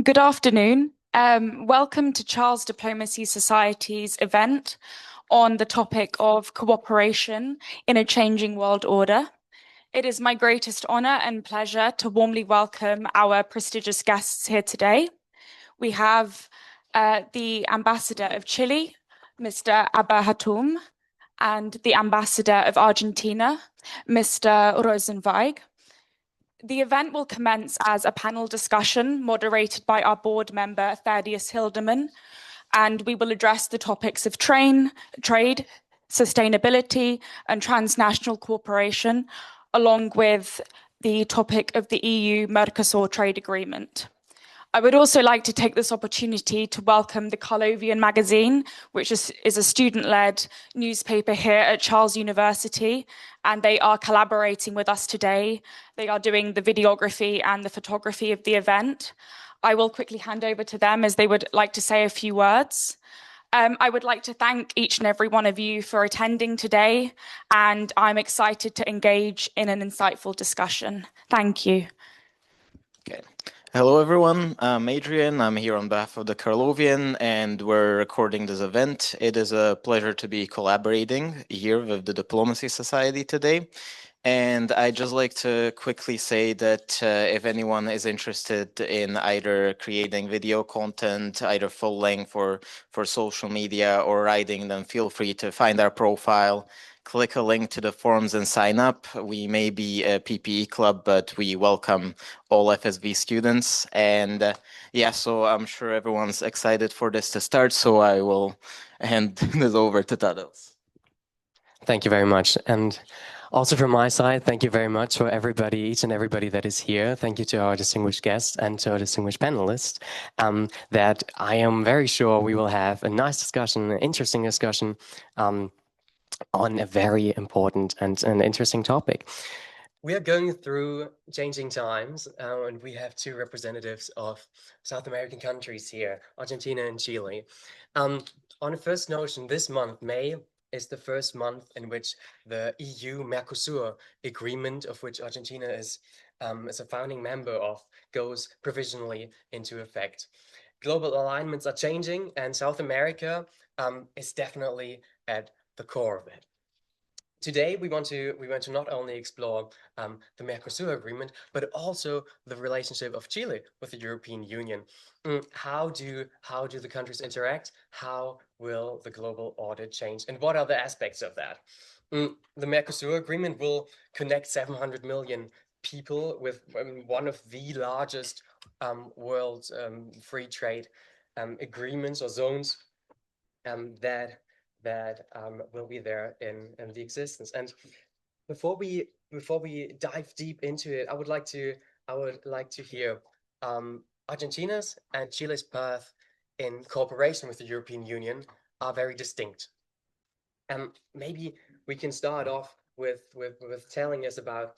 Good afternoon. Welcome to Charles Diplomacy Society's event on the topic of cooperation in a changing world order. It is my greatest honor and pleasure to warmly welcome our prestigious guests here today. We have the Ambassador of Chile, Mr. Abujatúm, and the Ambassador of Argentina, Mr. Rozencwaig. The event will commence as a panel discussion moderated by our board member, Thaddeus Hildeman, and we will address the topics of trade, sustainability, and transnational cooperation, along with the topic of the EU-Mercosur trade agreement. I would also like to take this opportunity to welcome the Karlovian magazine, which is a student-led newspaper here at Charles University, and they are collaborating with us today. They are doing the videography and the photography of the event. I will quickly hand over to them as they would like to say a few words. I would like to thank each and every one of you for attending today, and I'm excited to engage in an insightful discussion. Thank you. Okay. Hello, everyone. I'm Adrian. I'm here on behalf of the Karlovian, and we're recording this event. It is a pleasure to be collaborating here with the Diplomacy Society today. And I'd just like to quickly say that if anyone is interested in either creating video content, either full length for social media or writing, then feel free to find our profile, click a link to the forums and sign up. We may be a PPE club, but we welcome all FSB students. And yeah, so I'm sure everyone's excited for this to start. So I will hand this over to Tadeusz. Thank you very much. And also from my side, thank you very much for everybody, each and everybody that is here. Thank you to our distinguished guests and to our distinguished panelists, that I am very sure we will have a nice discussion, an interesting discussion on a very important and an interesting topic. We are going through changing times, and we have two representatives of South American countries here, Argentina and Chile. On a first notion, this month, May, is the first month in which the EU-Mercosur agreement, of which Argentina is a founding member of, goes provisionally into effect. Global alignments are changing, and South America is definitely at the core of it. Today, we want to not only explore the Mercosur agreement, but also the relationship of Chile with the European Union. How do the countries interact? How will the global order change? And what are the aspects of that? The Mercosur agreement will connect 700 million people with one of the largest world free trade agreements or zones that will be there in the existence. And before we dive deep into it, I would like to hear Argentina's and Chile's path in cooperation with the European Union are very distinct. Maybe we can start off with telling us about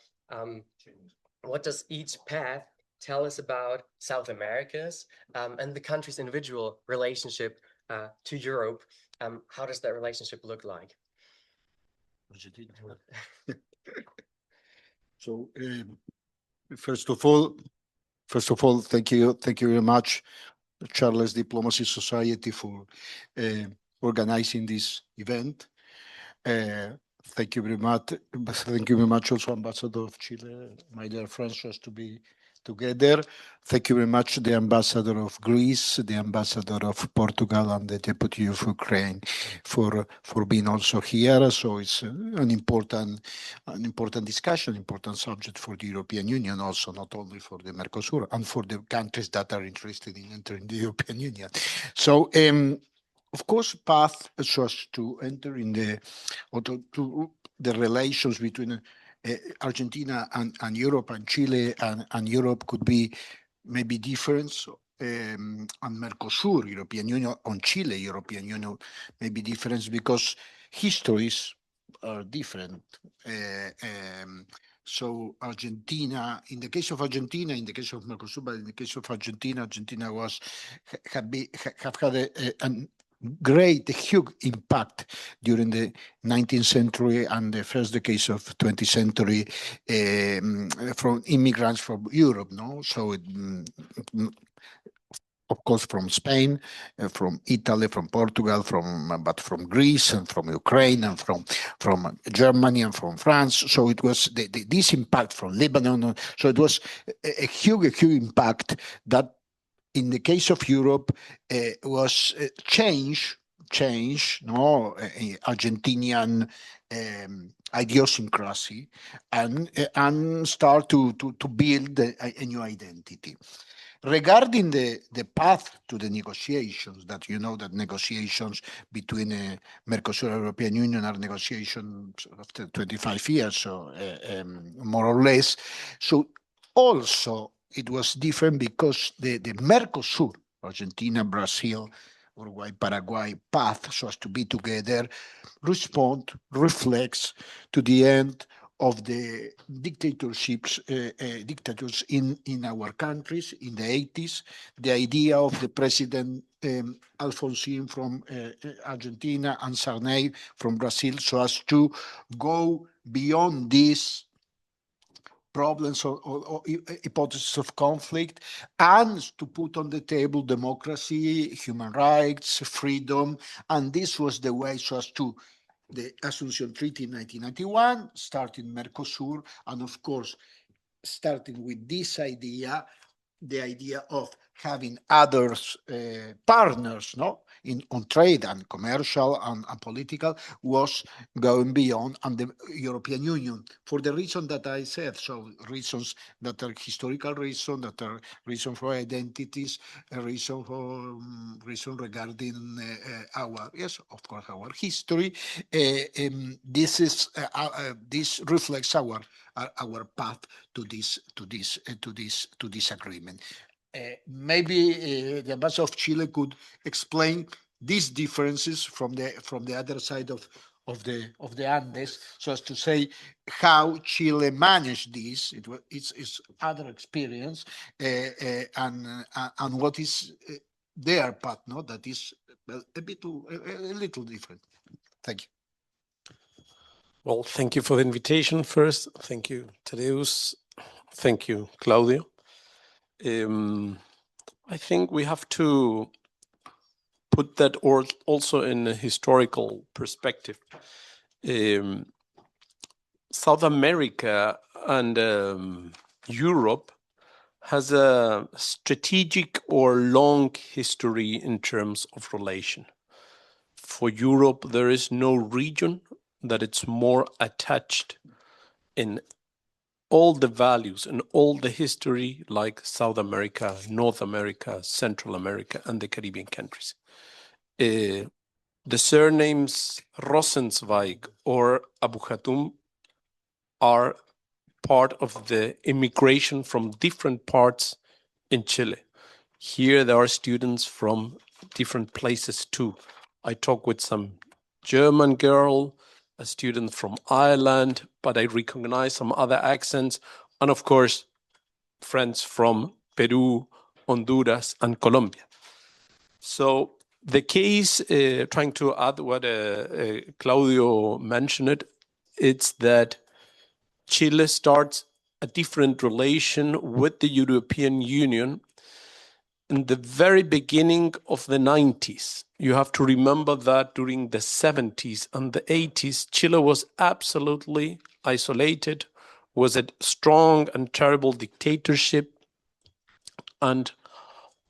what does each path tell us about South America's and the country's individual relationship to Europe. How does that relationship look like? So, first of all, thank you very much, Charles Diplomacy Society, for organizing this event. Thank you very much. Thank you very much, also Ambassador of Chile, my dear friends, just to be together. Thank you very much, the Ambassador of Greece, the Ambassador of Portugal, and the Deputy of Ukraine for being also here. So it's an important discussion, important subject for the European Union, also not only for the Mercosur and for the countries that are interested in entering the European Union. So, of course, path so as to enter in the relations between Argentina and Europe and Chile and Europe could be maybe different. On Mercosur, European Union, on Chile, European Union may be different because histories are different. So Argentina, in the case of Argentina, in the case of Mercosur, but in the case of Argentina, Argentina have had a huge impact during the 19th century and the first decades of 20th century from immigrants from Europe. No, so of course, from Spain, from Italy, from Portugal, but from Greece and from Ukraine and from Germany and from France. So it was this impact from Lebanon. So it was a huge impact that, in the case of Europe, was change, no, Argentinian idiosyncrasy, and start to build a new identity. Regarding the path to the negotiations, that you know that negotiations between Mercosur and European Union are negotiations after 25 years, so more or less. So also it was different because the Mercosur, Argentina, Brazil, Uruguay, Paraguay path, so as to be together, reflects to the end of the dictatorships, dictators in our countries in the 80s. The idea of the president Alfonsín from Argentina and Sarney from Brazil, so as to go beyond these problems or hypothesis of conflict, and to put on the table democracy, human rights, freedom. And this was the way, so as to the Asunción Treaty in 1991, starting Mercosur, and of course, starting with this idea, the idea of having others partners, no, on trade and commercial and political, was going beyond, and the European Union, for the reason that I said, so reasons that are historical reasons, that are reason for identities, a reason for reason regarding our, yes, of course, our history. This is this reflects our path to this agreement. Maybe the ambassador of Chile could explain these differences from the other side of the Andes, so as to say how Chile managed this. It's other experience, and what is their path, no? That is a little different. Thank you. Well, thank you for the invitation first. Thank you, Tadeusz. Thank you, Claudio. I think we have to put that also in a historical perspective. South America and Europe has a strategic or long history in terms of relation. For Europe, there is no region that it's more attached in all the values and all the history like South America, North America, Central America, and the Caribbean countries. The surnames Rozencwaig or Abujatúm are part of the immigration from different parts in Chile. Here there are students from different places too. I talk with some German girl, a student from Ireland, but I recognize some other accents, and of course, friends from Peru, Honduras, and Colombia. So the case, trying to add what Claudio mentioned, it's that Chile starts a different relation with the European Union in the very beginning of the 90s. You have to remember that during the 70s and the 80s, Chile was absolutely isolated, was a strong and terrible dictatorship, and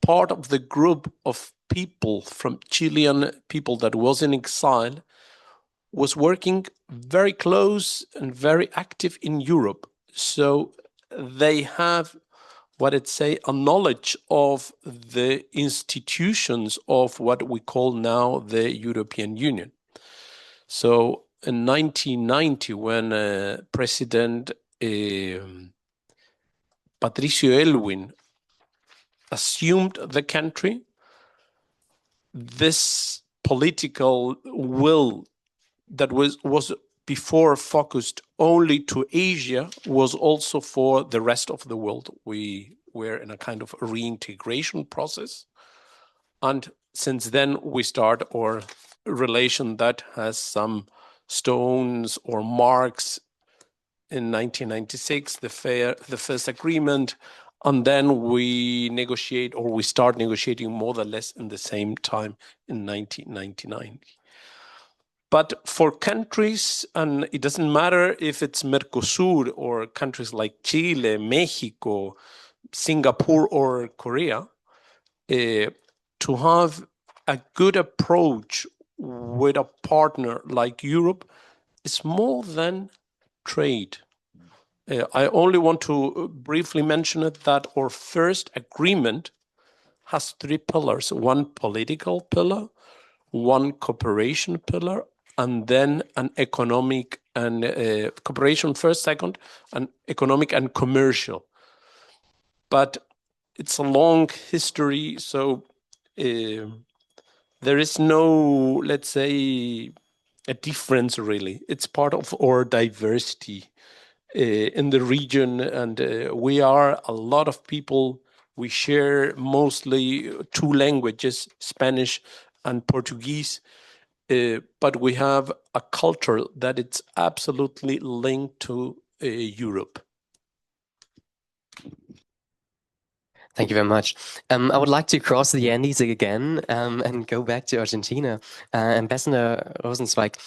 part of the group of people from Chilean people that was in exile was working very close and very active in Europe. So they have what I'd say a knowledge of the institutions of what we call now the European Union. So in 1990, when President Patricio Aylwin assumed the country, this political will that was before focused only to Asia was also for the rest of the world. We were in a kind of reintegration process. And since then, we start our relation that has some stones or marks. In 1996, the first agreement, And then we negotiate, or we start negotiating more or less in the same time in 1999. But for countries, and it doesn't matter if it's Mercosur or countries like Chile, Mexico, Singapore, or Korea, to have a good approach with a partner like Europe is more than trade. I only want to briefly mention it that our first agreement has 3 pillars: one political pillar, one cooperation pillar, and then an economic and cooperation first, second, and economic and commercial. But it's a long history, so there is no, let's say, a difference really. It's part of our diversity in the region, and we are a lot of people. We share mostly 2 languages, Spanish and Portuguese, but we have a culture that it's absolutely linked to Europe. Thank you very much. I would like to cross the Andes again and go back to Argentina. Ambassador Rozencwaig,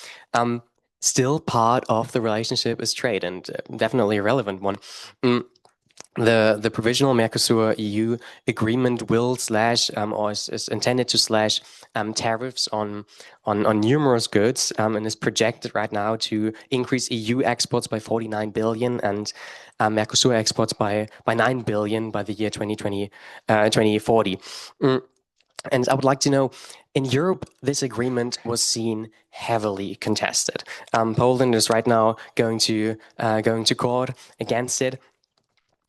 still part of the relationship is trade, and definitely a relevant one. The provisional Mercosur-EU agreement will slash or is intended to slash tariffs on numerous goods and is projected right now to increase EU exports by 49 billion and Mercosur exports by 9 billion by the year 2040. And I would like to know, in Europe, this agreement was seen heavily contested. Poland is right now going to court against it.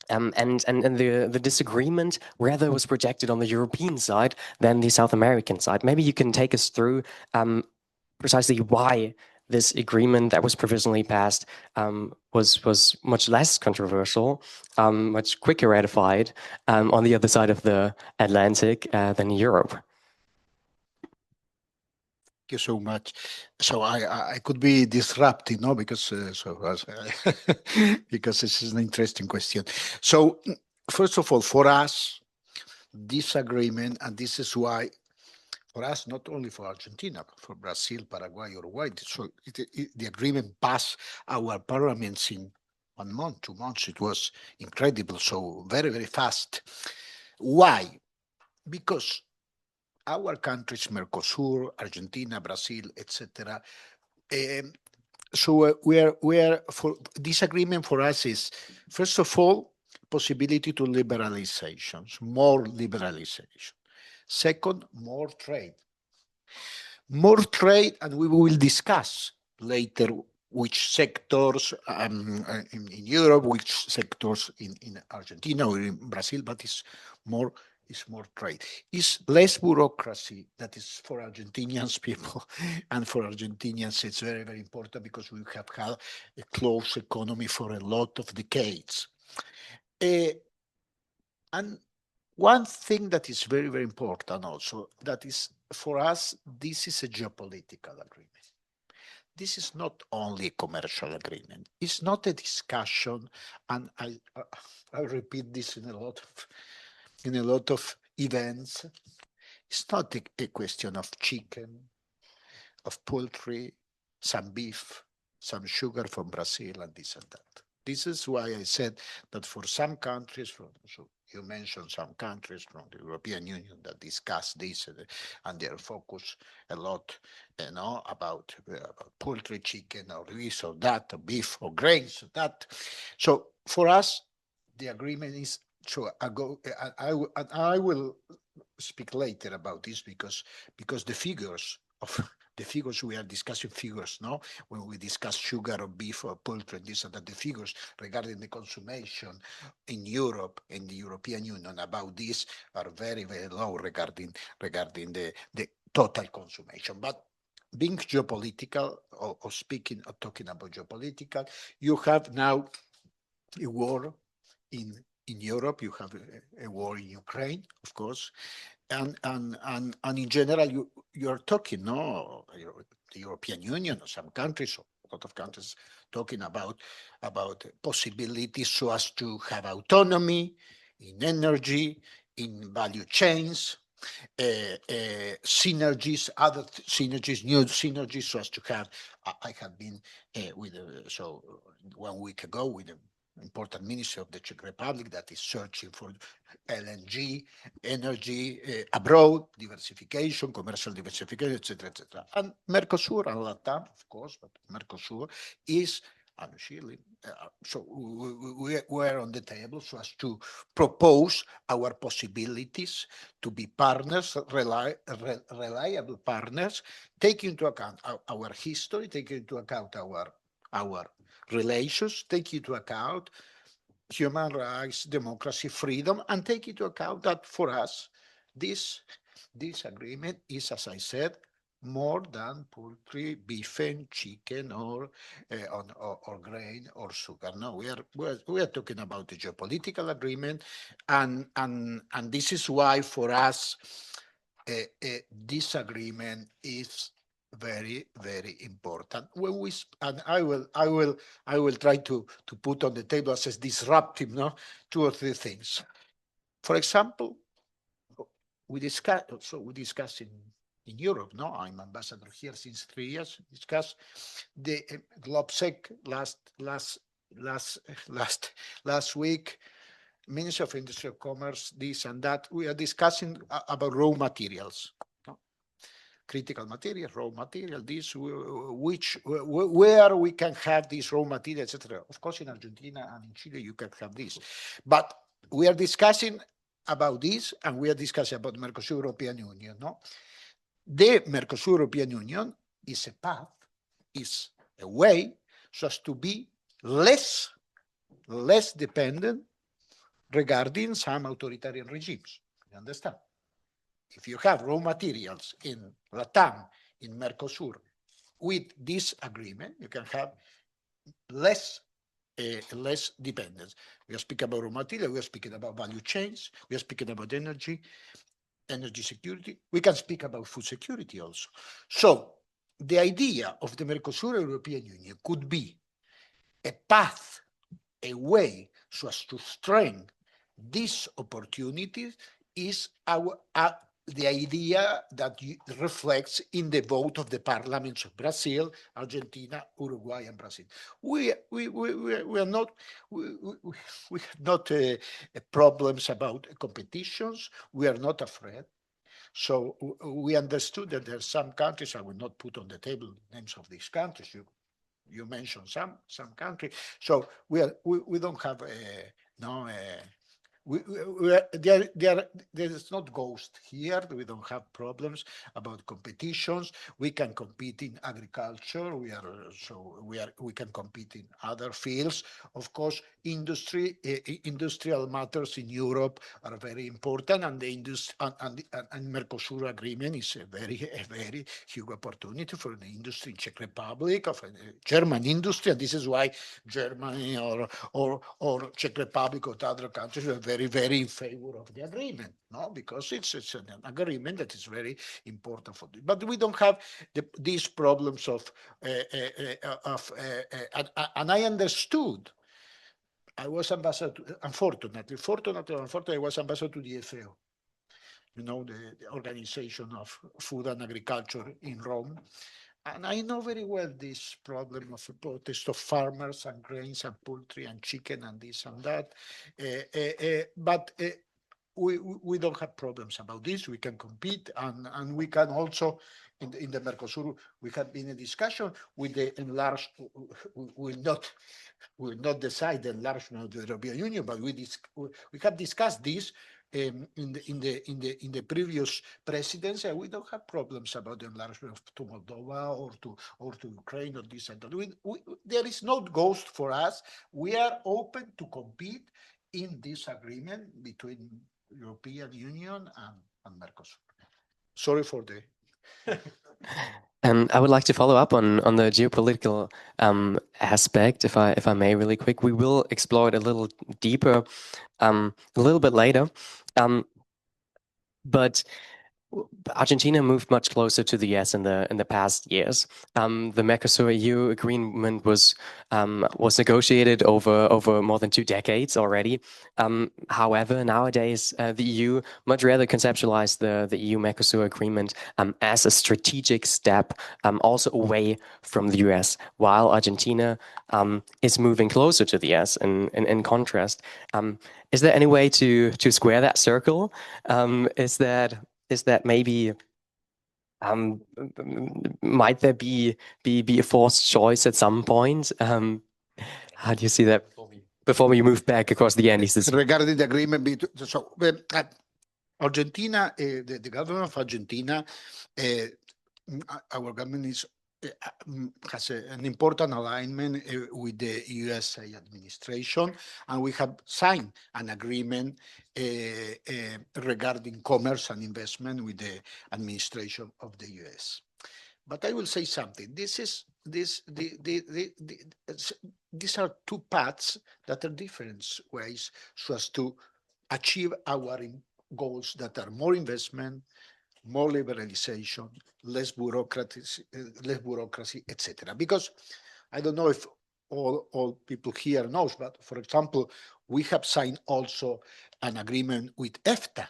And the disagreement rather was projected on the European side than the South American side. Maybe you can take us through precisely why this agreement that was provisionally passed was much less controversial, much quicker ratified on the other side of the Atlantic than Europe. Thank you so much. So I could be disrupting, no, because because this is an interesting question. So first of all, for us, this agreement, and this is why, for us, not only for Argentina, but for Brazil, Paraguay, Uruguay, so the agreement passed our parliaments in 1 month, 2 months. It was incredible. So very, very fast. Why? Because our countries, Mercosur, Argentina, Brazil, etc. So we are for this agreement for us is, first of all, possibility to liberalizations, more liberalization. Second, more trade. More trade, and we will discuss later which sectors in Europe, which sectors in Argentina or in Brazil, but it's more trade. It's less bureaucracy. That is for Argentinians people, and for Argentinians it's very, very important because we have had a closed economy for a lot of decades. And one thing that is very, very important also, that is for us, this is a geopolitical agreement. This is not only a commercial agreement. It's not a discussion, and I repeat this in a lot of events. It's not a question of chicken, of poultry, some beef, some sugar from Brazil, and this and that. This is why I said that for some countries, so you mentioned some countries from the European Union that discuss this and they are focused a lot, about poultry, chicken, or this or that, or beef, or grains, or that. So for us, the agreement is. So I will speak later about this because the figures we are discussing figures, no? When we discuss sugar or beef or poultry, this and that, the figures regarding the consumption in Europe, in the European Union about this are very, very low regarding the total consumption. But being geopolitical or talking about geopolitical, you have now a war in Europe, you have a war in Ukraine, of course, and in general, you're talking, no, the European Union or some countries, or a lot of countries, talking about possibilities so as to have autonomy in energy, in value chains, synergies, other synergies, new synergies, so as to have. I have been with so 1 week ago with an important minister of the Czech Republic that is searching for LNG, energy abroad, diversification, commercial diversification, etc., etc. And Mercosur and LATAM, of course, but Mercosur is and Chile. So we were on the table so as to propose our possibilities to be partners, reliable partners, taking into account our history, taking into account our relations, taking into account human rights, democracy, freedom, and take into account that for us, this agreement is, as I said, more than poultry, beef, and chicken, or grain or sugar. No, we are talking about a geopolitical agreement, and this is why for us this agreement is very, very important. When we and I will try to put on the table as disruptive, 2 or 3 things. For example, we discuss in Europe. No, I'm ambassador here since 3 years. Discuss the GlobSec last week. Minister of Industry and Commerce, this and that. We are discussing about raw materials, critical material, raw material. This where we can have this raw material, etc. Of course, in Argentina and in Chile, you can have this, but we are discussing about this, and we are discussing about Mercosur European Union. No, the Mercosur European Union is a path, is a way, so as to be less dependent regarding some authoritarian regimes. You understand? If you have raw materials in LATAM, in Mercosur, with this agreement, you can have less dependence. We are speaking about raw material, we are speaking about value chains, we are speaking about energy security. We can speak about food security also. So the idea of the Mercosur European Union could be a path, a way, so as to strengthen these opportunities is the idea that reflects in the vote of the parliaments of Brazil, Argentina, Uruguay, and Brazil. We are not problems about competitions. We are not afraid. So we understood that there are some countries. I will not put on the table names of these countries. You mentioned some country. So we don't have there is not ghost here. We don't have problems about competitions. We can compete in agriculture. We can compete in other fields. Of course, industrial matters in Europe are very important, and the and Mercosur agreement is a very huge opportunity for the industry in Czech Republic, of German industry, and this is why Germany or Czech Republic or other countries are very in favor of the agreement, no? Because it's an agreement that is very important for them. But we don't have these problems of and I understood. I was ambassador. Unfortunately, I was ambassador to the FAO. The Organization of Food and Agriculture in Rome. And I know very well this problem of the protest of farmers and grains and poultry and chicken and this and that. But we don't have problems about this. We can compete, and we can also, in the Mercosur, we have been in discussion with the enlarged. We will not decide the enlargement of the European Union, but we have discussed this in the previous presidency. We don't have problems about the enlargement to Moldova or to Ukraine or this and that. There is no ghost for us. We are open to compete in this agreement between European Union and Mercosur. Sorry for the. And I would like to follow up on the geopolitical aspect, if I may, really quick. We will explore it a little deeper a little bit later. But Argentina moved much closer to the US in the past years. The Mercosur-EU agreement was negotiated over more than 2 decades already. However, nowadays the EU much rather conceptualize the EU-Mercosur agreement as a strategic step also away from the US, while Argentina is moving closer to the US. In contrast, is there any way to square that circle? Is that maybe might there be a forced choice at some point? How do you see that before we move back across the Andes? Regarding the agreement between, so Argentina, the government of Argentina, our government has an important alignment with the USA administration, and we have signed an agreement regarding commerce and investment with the administration of the US. But I will say something. These are two paths that are different ways so as to achieve our goals that are more investment, more liberalization, less bureaucracy, etc. Because I don't know if all people here knows, but for example, we have signed also an agreement with EFTA,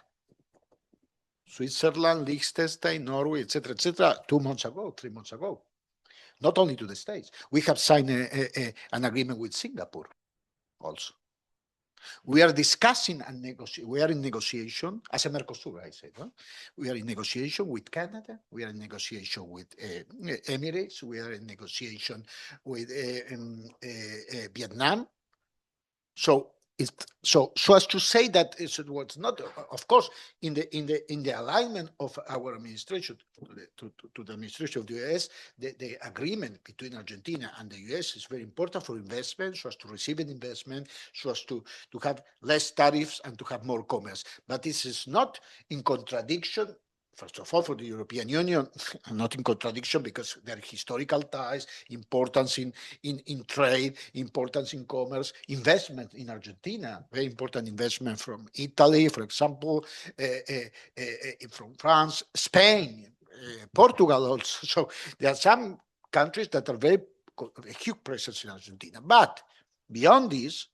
Switzerland, Liechtenstein, Norway, etc., 2 months ago, 3 months ago. Not only to the States. We have signed an agreement with Singapore also. We are discussing and negotiating. We are in negotiation as a Mercosur, I said. Huh? We are in negotiation with Canada. We are in negotiation with Emirates. We are in negotiation with Vietnam. So as to say that it was not, of course, in the alignment of our administration to the administration of the US, the agreement between Argentina and the US is very important for investment, so as to receive an investment, so as to have less tariffs and to have more commerce. But this is not in contradiction. First of all, for the European Union, not in contradiction because there are historical ties, importance in trade, importance in commerce, investment in Argentina, very important investment from Italy, for example, from France, Spain, Portugal also. So there are some countries that are a huge presence in Argentina. But beyond this,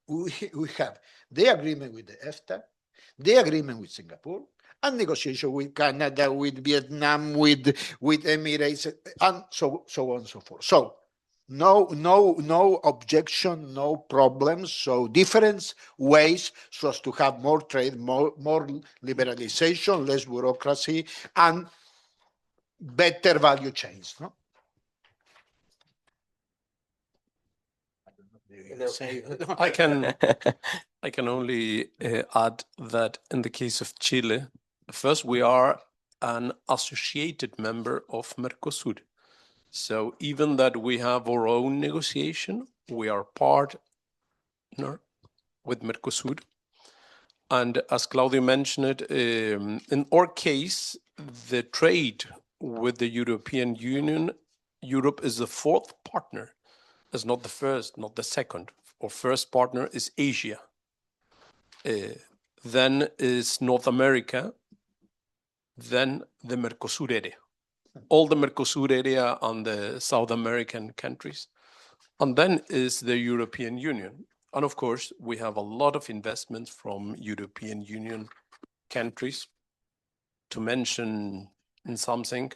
we have the agreement with the EFTA, the agreement with Singapore, and negotiation with Canada, with Vietnam, with Emirates, and so on and so forth. So no objection, no problems. So different ways so as to have more trade, more liberalization, less bureaucracy, and better value chains. No? I can only add that in the case of Chile, first, we are an associated member of Mercosur. So even that we have our own negotiation, we are partner with Mercosur. And as Claudio mentioned, in our case, the trade with the European Union, Europe is the fourth partner. It's not the first, not the second. Our first partner is Asia. Then is North America. Then the Mercosur area. All the Mercosur area and the South American countries. And then is the European Union. And of course, we have a lot of investments from European Union countries. To mention something,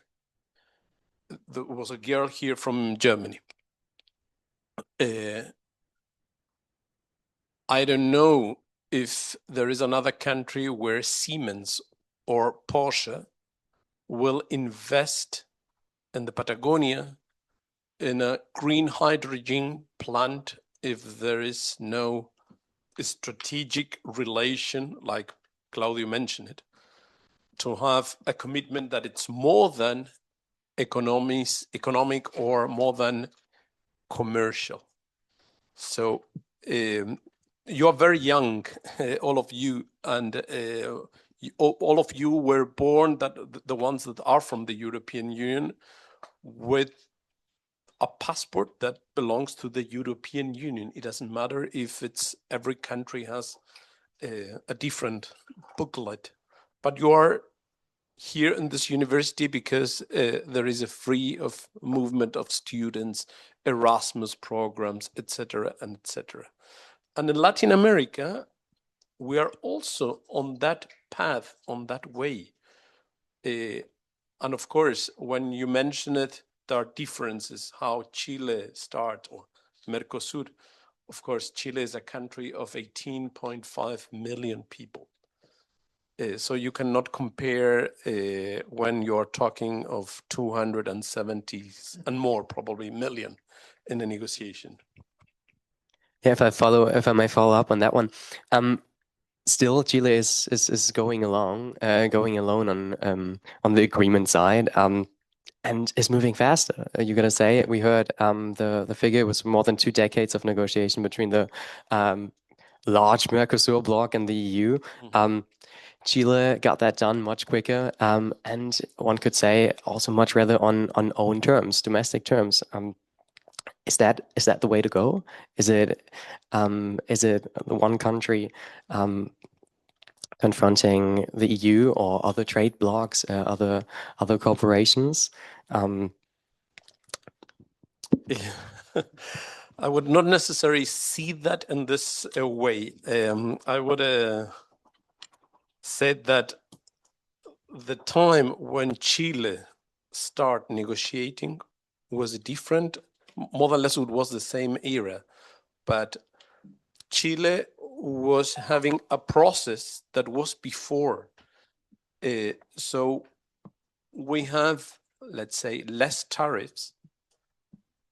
there was a girl here from Germany. I don't know if there is another country where Siemens or Porsche will invest in the Patagonia in a green hydrogen plant if there is no strategic relation, like Claudio mentioned it, to have a commitment that it's more than economic or more than commercial. So you are very young, all of you, and all of you were born, that the ones that are from the European Union, with a passport that belongs to the European Union. It doesn't matter if it's every country has a different booklet, but you are here in this university because there is a free of movement of students, Erasmus programs, etc., and etc. And in Latin America, we are also on that path, on that way. And of course, when you mention it, there are differences, how Chile started, or Mercosur. Of course, Chile is a country of 18.5 million people. So you cannot compare when you're talking of 270 and more, probably million in a negotiation. Yeah, if I may follow up on that one, still Chile is going along, going alone on the agreement side, and is moving faster. You gotta say, we heard the figure was more than 2 decades of negotiation between the large Mercosur bloc and the EU. Chile got that done much quicker, and one could say also much rather on own terms, domestic terms. Is that the way to go? Is it the one country confronting the EU or other trade blocs, other corporations? I would not necessarily see that in this way. I would say that the time when Chile started negotiating was different. More or less, it was the same era, but Chile was having a process that was before. So we have, let's say, less tariffs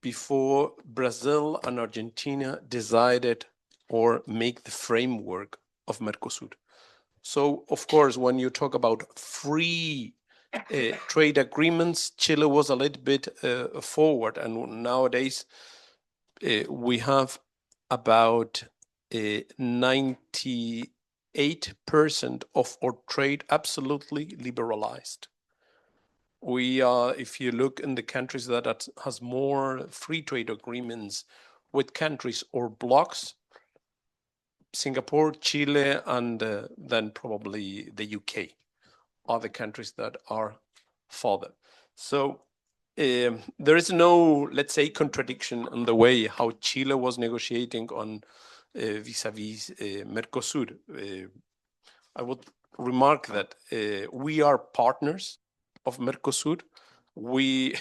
before Brazil and Argentina decided or make the framework of Mercosur. So, of course, when you talk about free trade agreements, Chile was a little bit forward, and nowadays we have about 98% of our trade absolutely liberalized. We are, if you look in the countries that has more free trade agreements with countries or blocks, Singapore, Chile, and then probably the UK are the countries that are further. So there is no, let's say, contradiction in the way how Chile was negotiating on vis-a-vis Mercosur. I would remark that we are partners of Mercosur. We,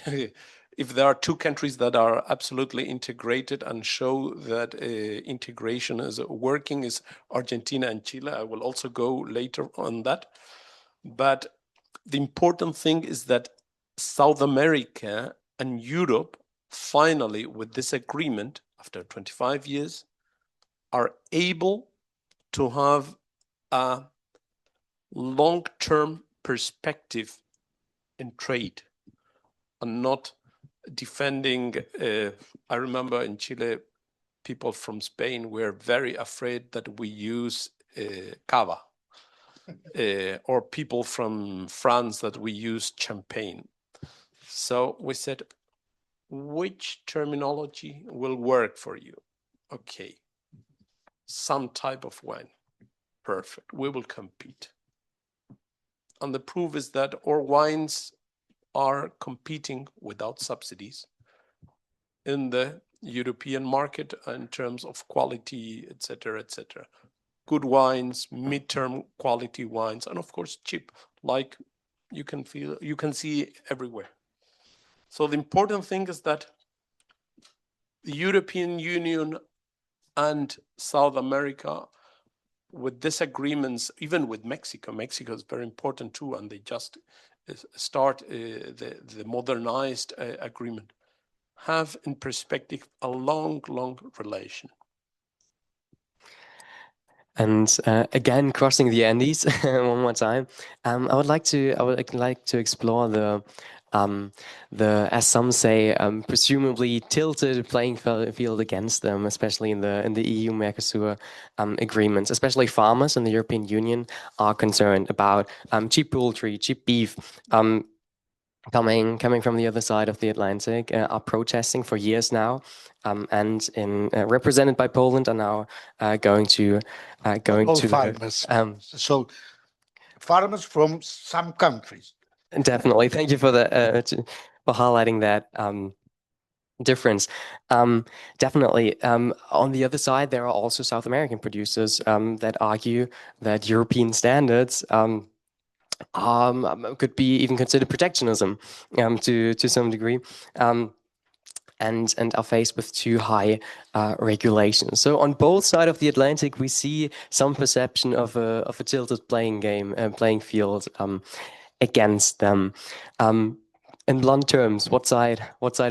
if there are two countries that are absolutely integrated and show that integration is working, is Argentina and Chile. I will also go later on that. But the important thing is that South America and Europe, finally, with this agreement, after 25 years, are able to have a long-term perspective in trade and not defending. I remember in Chile, people from Spain were very afraid that we use cava, or people from France that we use champagne. So we said, which terminology will work for you? Okay, some type of wine. Perfect, we will compete. And the proof is that our wines are competing without subsidies in the European market in terms of quality, etc., etc. Good wines, mid-term quality wines, and of course cheap, like you can see everywhere. So the important thing is that the European Union and South America, with disagreements, even with Mexico is very important too, and they just start the modernized agreement, have in perspective a long relation. And again, crossing the Andes one more time, I would like to explore the as some say, presumably tilted playing field against them, especially in the EU Mercosur agreements. Especially farmers in the European Union are concerned about cheap poultry, cheap beef. Coming from the other side of the Atlantic, are protesting for years now, and represented by Poland, are now going to farmers. So farmers from some countries. Definitely. Thank you for for highlighting that difference. Definitely. On the other side, there are also South American producers that argue that European standards could be even considered protectionism to some degree. And are faced with too high regulations. So on both sides of the Atlantic, we see some perception of a tilted playing field against them. In blunt terms, what side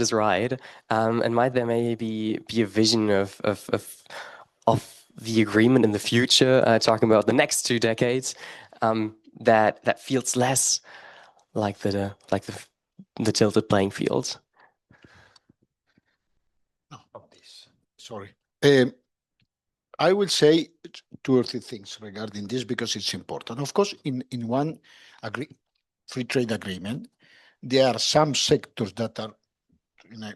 is right? And might there maybe be a vision of the agreement in the future, talking about the next 2 decades, that feels less like the tilted playing field? Sorry. I will say 2 or 3 things regarding this because it's important. Of course, in one free trade agreement, there are some sectors that are in a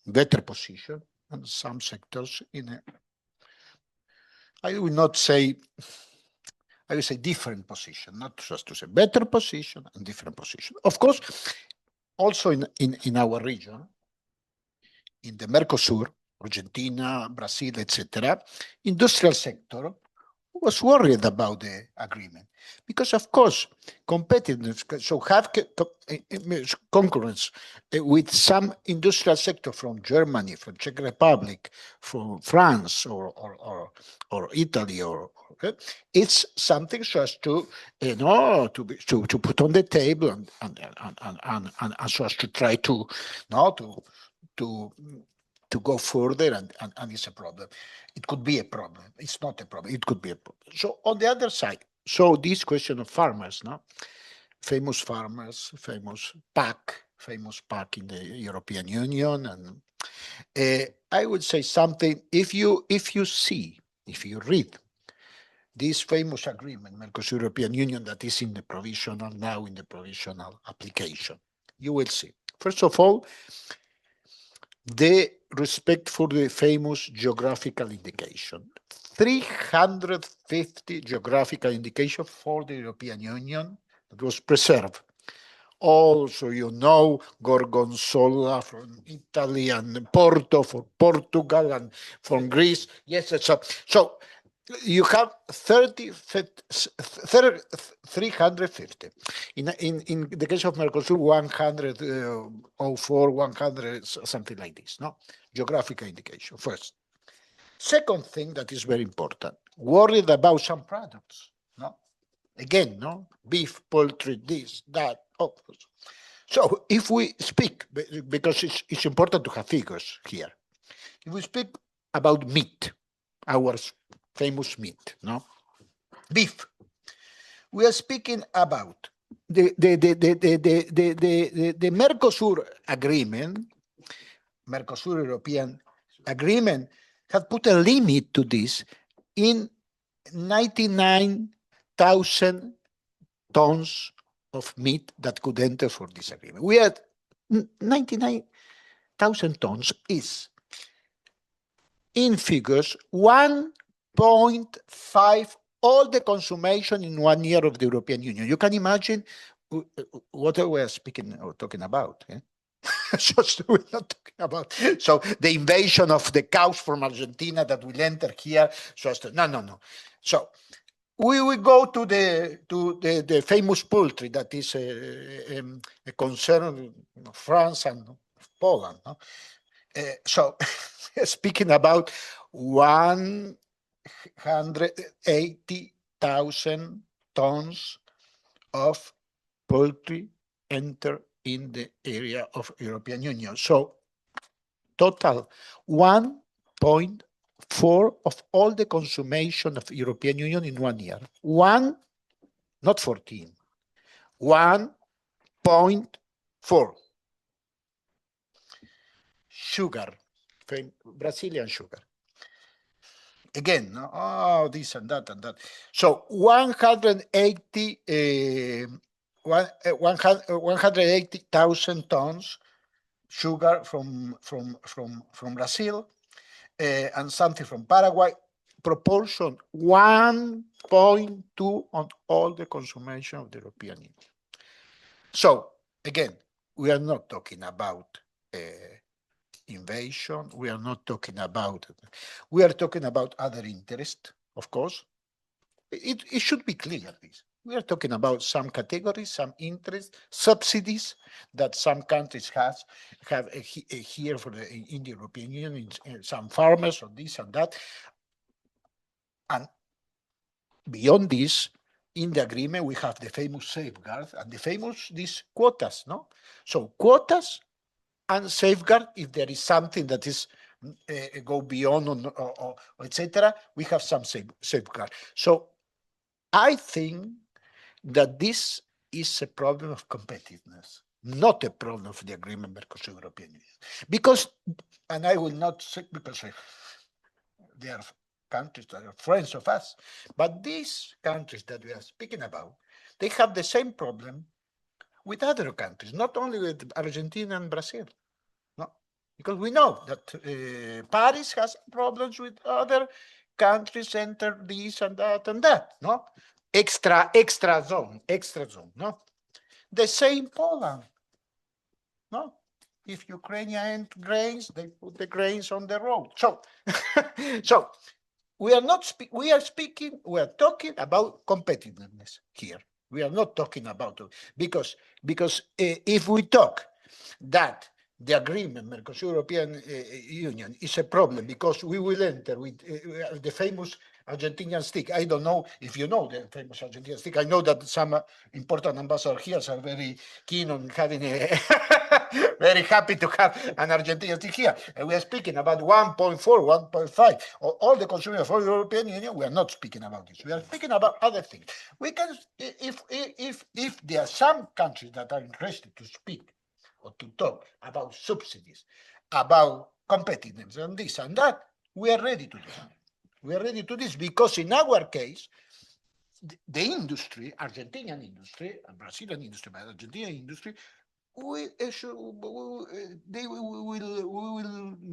better position and some sectors in a, I would say different position, not just to say better position and different position. Of course, also in our region, in the Mercosur, Argentina, Brazil, etc., industrial sector was worried about the agreement because, of course, competitiveness, so have concurrence with some industrial sector from Germany, from Czech Republic, from France, or Italy, or it's something just to to put on the table and so as to try to go further, and it's a problem. It could be a problem. It's not a problem. It could be a problem. So on the other side, so this question of farmers, famous farmers, famous PAC in the European Union, and I would say something. If you read this famous agreement, Mercosur European Union, that is in the provisional application, you will see. First of all, the respect for the famous geographical indication. 350 geographical indication for the European Union that was preserved. Also, Gorgonzola from Italy, and Porto for Portugal, and from Greece. Yes, so you have 350. In the case of Mercosur, 104, 100, something like this, geographical indication, first. Second thing that is very important, worried about some products, Again, beef, poultry, this, that. So if we speak, because it's important to have figures here, if we speak about meat, our famous meat, beef, we are speaking about the Mercosur agreement, Mercosur European agreement, had put a limit to this in 99,000 tons of meat that could enter for this agreement. We had 99,000 tons is, in figures, 1.5 all the consumption in 1 year of the European Union. You can imagine what we are speaking or talking about. Just we're not talking about. So the invasion of the cows from Argentina that will enter here. No. So we will go to the famous poultry that is a concern of France and Poland. So speaking about 180,000 tons of poultry enter in the area of European Union. So total 1.4 of all the consumption of European Union in 1 year. Not 14, 1.4. Sugar, Brazilian sugar. Again, this and that and that. So 180,000 tons sugar from Brazil, and something from Paraguay, proportion 1.2 on all the consumption of the European Union. So again, we are not talking about invasion. We are not talking about. We are talking about other interest, of course. It should be clear. This we are talking about some categories, some interest, subsidies that some countries have here for in the European Union, in some farmers or this and that, and beyond this, in the agreement we have the famous safeguards and the famous these quotas. No, so quotas and safeguard if there is something that is go beyond or etc. We have some safeguard. So I think that this is a problem of competitiveness, not a problem of the agreement Mercosur European Union. Because, and I will not say because they are countries that are friends of us, but these countries that we are speaking about, they have the same problem with other countries, not only with Argentina and Brazil. No, because we know that Paris has problems with other countries, enter this and that. No, extra zone. No, the same Poland. No, if Ukrainian grains, they put the grains on the road. So, so we are not. We are talking about competitiveness here. We are not talking about because if we talk that the agreement Mercosur European Union is a problem because we will enter with the famous Argentinian stick. I don't know if you know the famous Argentinian stick. I know that some important ambassadors here are very keen on having a very happy to have an Argentinian stick here. And we are speaking about 1.4, 1.5. All the consumers for the European Union, we are not speaking about this. We are speaking about other things. We can, if there are some countries that are interested to speak or to talk about subsidies, about competitiveness and this and that, we are ready to do it. We are ready to do this because in our case, the industry, Argentinian industry, and Brazilian industry, but Argentinian industry, we will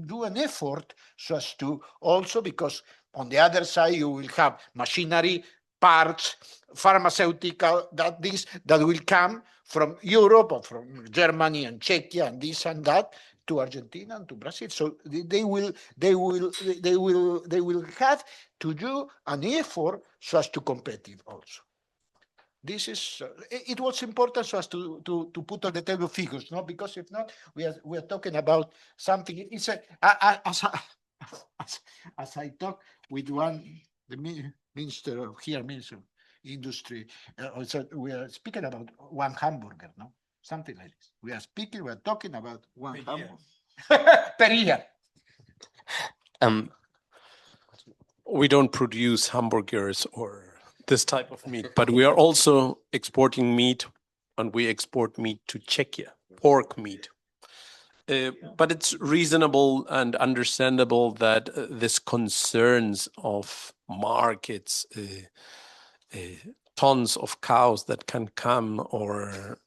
do an effort so as to also, because on the other side you will have machinery, parts, pharmaceutical, that will come from Europe or from Germany and Czechia and this and that to Argentina and to Brazil. So they will have to do an effort so as to compete also. This is it was important so as to put on the table figures, no? Because if not, we are talking about something. It's as I talk with the minister of industry, also we are speaking about one hamburger, no? Something like this. We are talking about one hamburger per year. We don't produce hamburgers or this type of meat, but we are also exporting meat, and we export meat to Czechia, pork meat. But it's reasonable and understandable that this concerns of markets, tons of cows that can come, or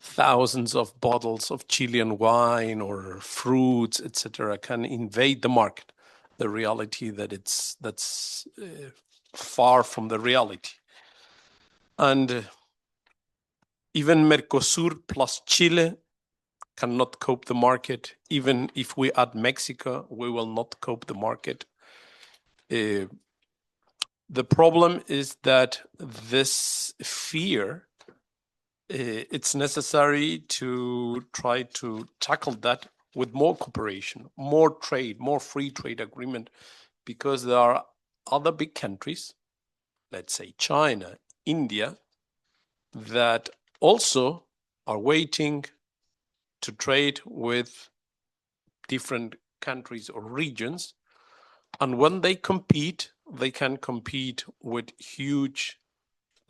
thousands of bottles of Chilean wine or fruits, etc., can invade the market. The reality that's far from the reality. And even Mercosur plus Chile cannot cope the market. Even if we add Mexico, we will not cope the market. The problem is that this fear, it's necessary to try to tackle that with more cooperation, more trade, more free trade agreement, because there are other big countries, let's say China, India, that also are waiting to trade with different countries or regions. And when they compete, they can compete with huge,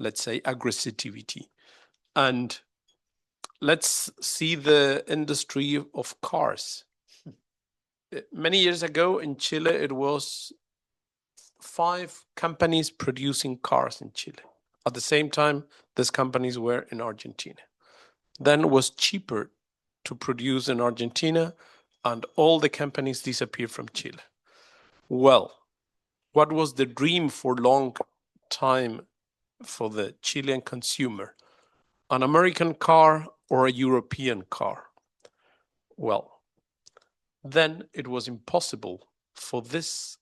let's say, aggressivity. And let's see the industry of cars. Many years ago in Chile, it was 5 companies producing cars in Chile. At the same time, these companies were in Argentina. Then it was cheaper to produce in Argentina, and all the companies disappeared from Chile. Well, what was the dream for long time for the Chilean consumer? An American car or a European car? Well, then it was impossible for these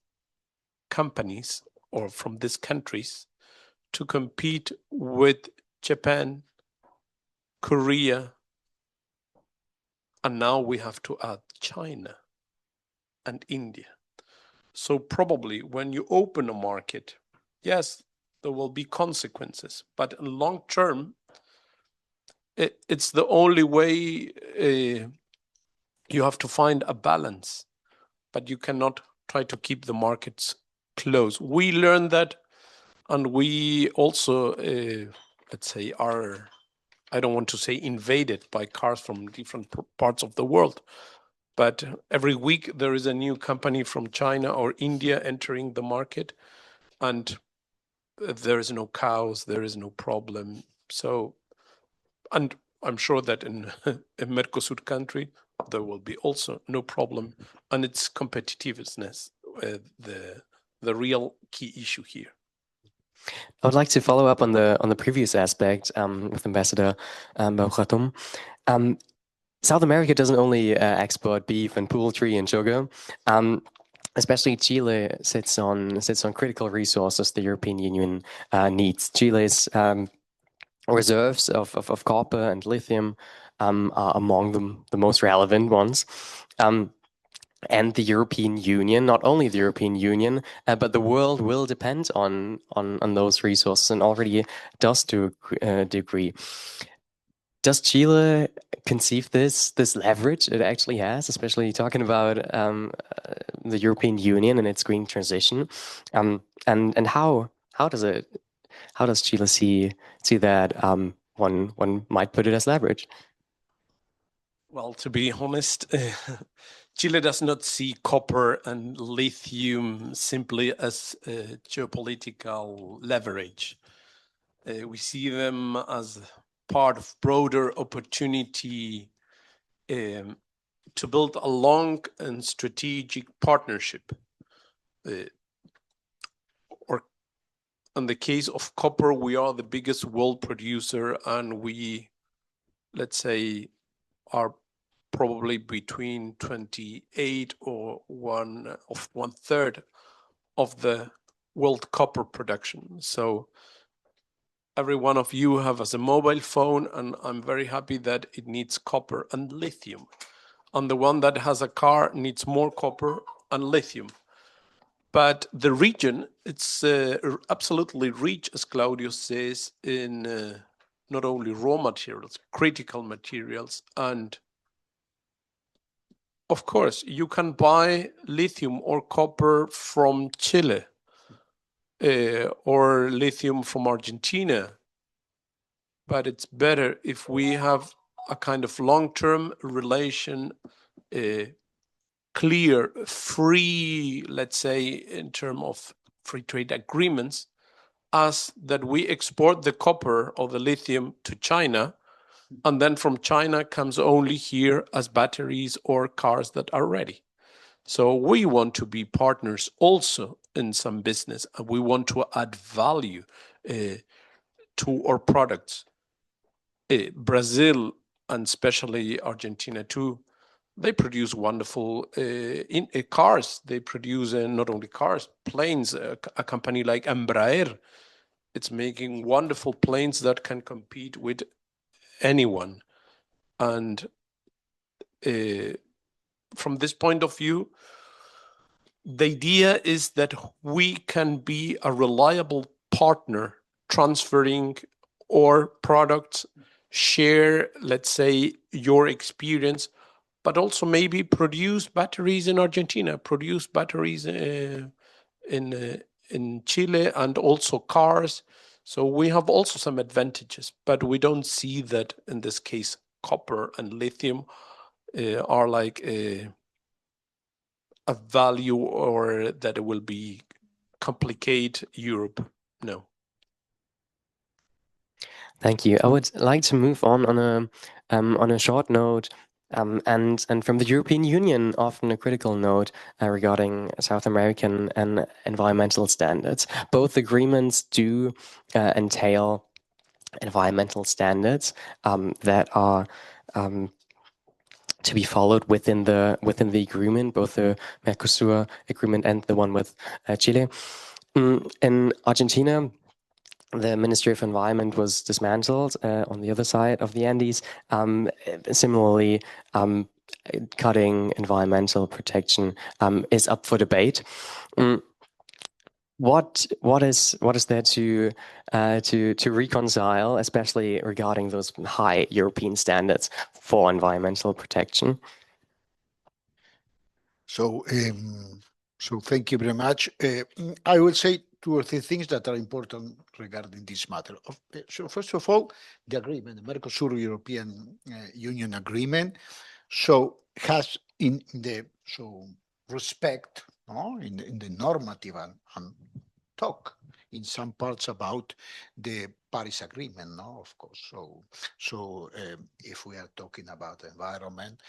companies or from these countries to compete with Japan, Korea, and now we have to add China and India. So probably when you open a market, yes, there will be consequences, but in long term, it's the only way. You have to find a balance, but you cannot try to keep the markets closed. We learned that, and we also, let's say, are, I don't want to say invaded by cars from different parts of the world, but every week there is a new company from China or India entering the market, and there is no chaos, there is no problem. So, and I'm sure that in a Mercosur country, there will be also no problem, and it's competitiveness, the real key issue here. I would like to follow up on the previous aspect with Ambassador Abujatúm. South America doesn't only export beef and poultry and sugar. Especially Chile sits on critical resources the European Union needs. Chile's reserves of copper and lithium are among the most relevant ones. And the European Union, not only the European Union, but the world will depend on those resources, and already does to a degree. Does Chile conceive this leverage it actually has, especially talking about the European Union and its green transition, and how does Chile see that? One might put it as leverage. Well, to be honest, Chile does not see copper and lithium simply as geopolitical leverage. We see them as part of broader opportunity to build a long and strategic partnership. Or in the case of copper, we are the biggest world producer, and we, let's say, are probably between 28 or one third of the world copper production. So every one of you have as a mobile phone, and I'm very happy that it needs copper and lithium. And the one that has a car needs more copper and lithium. But the region, it's absolutely rich, as Claudio says, in not only raw materials, critical materials, and of course, you can buy lithium or copper from Chile or lithium from Argentina, but it's better if we have a kind of long-term relation, clear, free, let's say, in terms of free trade agreements, as that we export the copper or the lithium to China, and then from China comes only here as batteries or cars that are ready. So we want to be partners also in some business, and we want to add value to our products. Brazil, and especially Argentina too, they produce wonderful cars. They produce not only cars, planes. A company like Embraer, it's making wonderful planes that can compete with anyone. And from this point of view, the idea is that we can be a reliable partner transferring our products, share, let's say, your experience, but also maybe produce batteries in Argentina, produce batteries in Chile, and also cars. So we have also some advantages, but we don't see that in this case copper and lithium are like a value, or that it will be complicate Europe. No. Thank you. I would like to move on a short note And from the European Union, often a critical note regarding South American and environmental standards. Both agreements do entail environmental standards that are to be followed within the agreement, both the Mercosur agreement and the one with Chile. In Argentina, the Ministry of Environment was dismantled on the other side of the Andes. Similarly, cutting environmental protection is up for debate. What is there to reconcile, especially regarding those high European standards for environmental protection? So thank you very much. I will say 2 or 3 things that are important regarding this matter. So first of all, the agreement, the Mercosur European Union agreement, so has in the respect, in the normative and talk in some parts about the Paris Agreement, of course. So if we are talking about environment,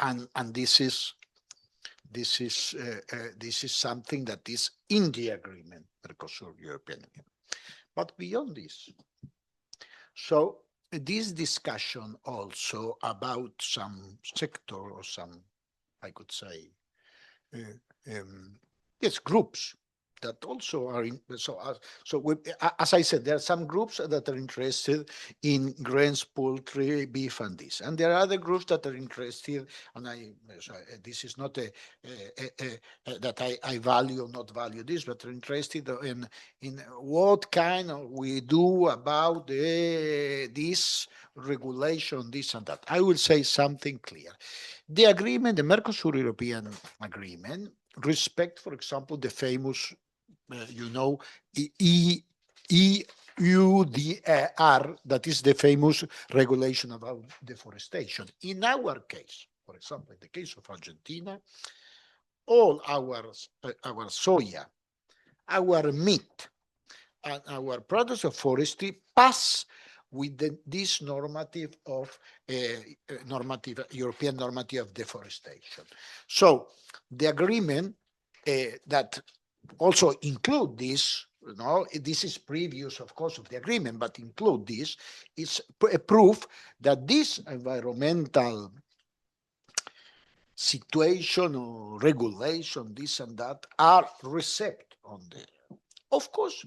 and this is something that is in the agreement, Mercosur European Union. But beyond this, so this discussion also about some sector or some, I could say, yes, groups that also are in. As I said, there are some groups that are interested in grains, poultry, beef, and this, and there are other groups that are interested. And this is not that I value or not value this, but are interested in what kind of we do about this regulation, this and that. I will say something clear. The agreement, the Mercosur European Agreement, respect, for example, the famous, EUDR, that is the famous regulation about deforestation. In our case, for example, in the case of Argentina, all our soya, our meat, and our products of forestry pass with this normative of European normative of deforestation. So the agreement that also include this, this is previous, of course, of the agreement, but include this, is a proof that this environmental situation or regulation, this and that, are received on there. Of course,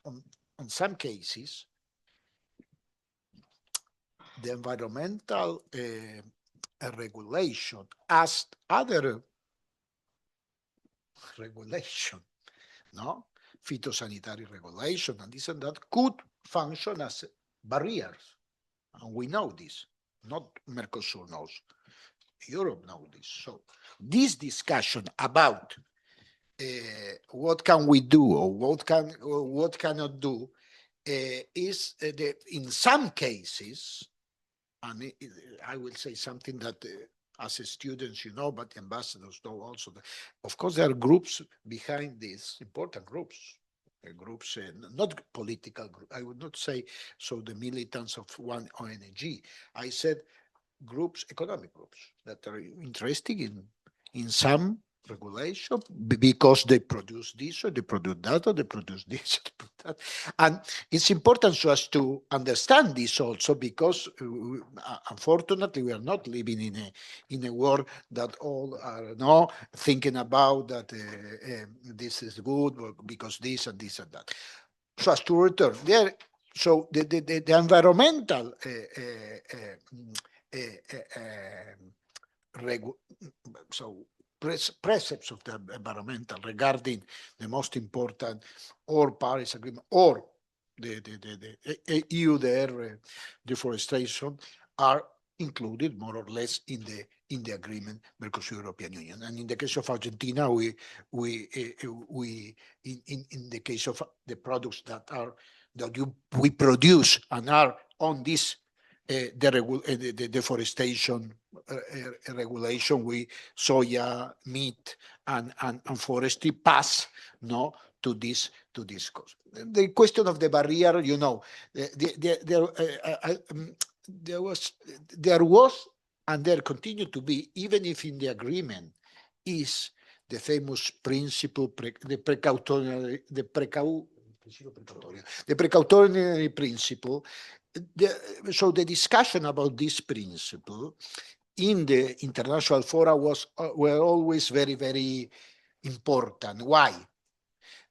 in some cases, the environmental regulation, as other regulation, phytosanitary regulation and this and that, could function as barriers. And we know this, not Mercosur knows, Europe knows this. So this discussion about what can we do or what cannot do is in some cases, and I will say something that as students, but the ambassadors know also. Of course, there are groups behind this, important groups, not political groups. I would not say so the militants of one ONG. I said groups, economic groups, that are interested in some regulation because they produce this or they produce that or they produce this or that. And it's important for us to understand this also because unfortunately we are not living in a world that all are thinking about that this is good because this and this and that. So as to return there, so the environmental precepts of the environmental regarding the most important or Paris Agreement or the EUDR deforestation are included more or less in the agreement Mercosur European Union. And in the case of Argentina, we in the case of the products that we produce and are on this the deforestation regulation, we soya, meat, and forestry pass to this cost. The question of the barrier, there was and there continue to be, even if in the agreement is the famous principle, the precautionary principle. So the discussion about this principle in the international fora were always very, very important. Why?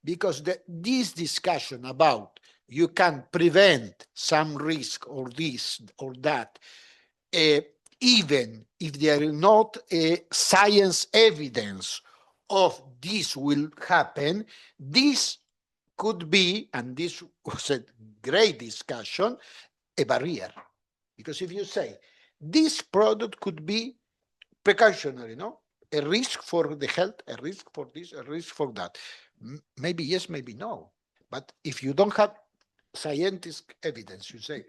Because this discussion about you can prevent some risk or this or that, even if there is not a science evidence of this will happen, this could be, and this was a great discussion, a barrier. Because if you say this product could be precautionary, no? A risk for the health, a risk for this, a risk for that. Maybe yes, maybe no. But if you don't have scientific evidence, you say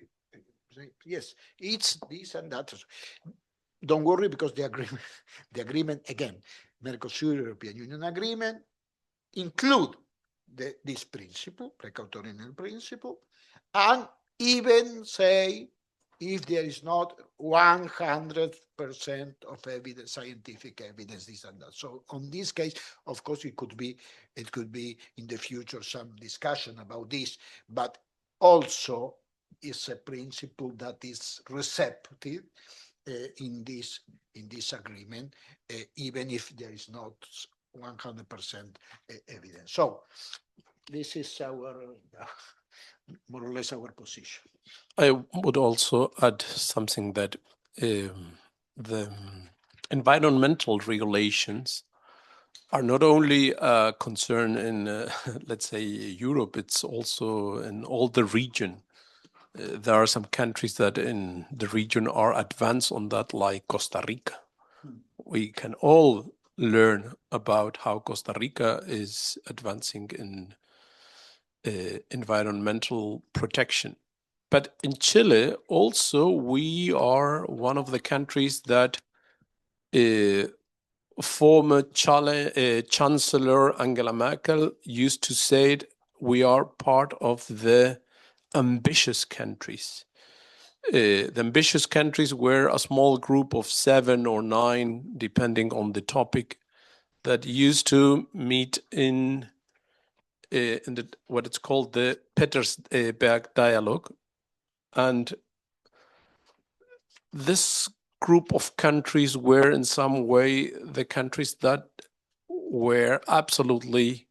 yes, it's this and that. Don't worry, because the agreement again, Mercosur European Union agreement include this principle, precautionary principle, and even say if there is not 100% of evidence, scientific evidence, this and that. So on this case, of course, it could be in the future some discussion about this, but also is a principle that is receptive in this agreement, even if there is not 100% evidence. So this is our more or less our position. I would also add something that the environmental regulations are not only a concern in, let's say, Europe, it's also in all the region. There are some countries that in the region are advanced on that, like Costa Rica. We can all learn about how Costa Rica is advancing in environmental protection. But in Chile, also, we are one of the countries that former Chancellor Angela Merkel used to say we are part of the ambitious countries. The ambitious countries were a small group of 7 or 9, depending on the topic, that used to meet in what it's called the Petersberg Dialogue. And this group of countries were in some way the countries that were absolutely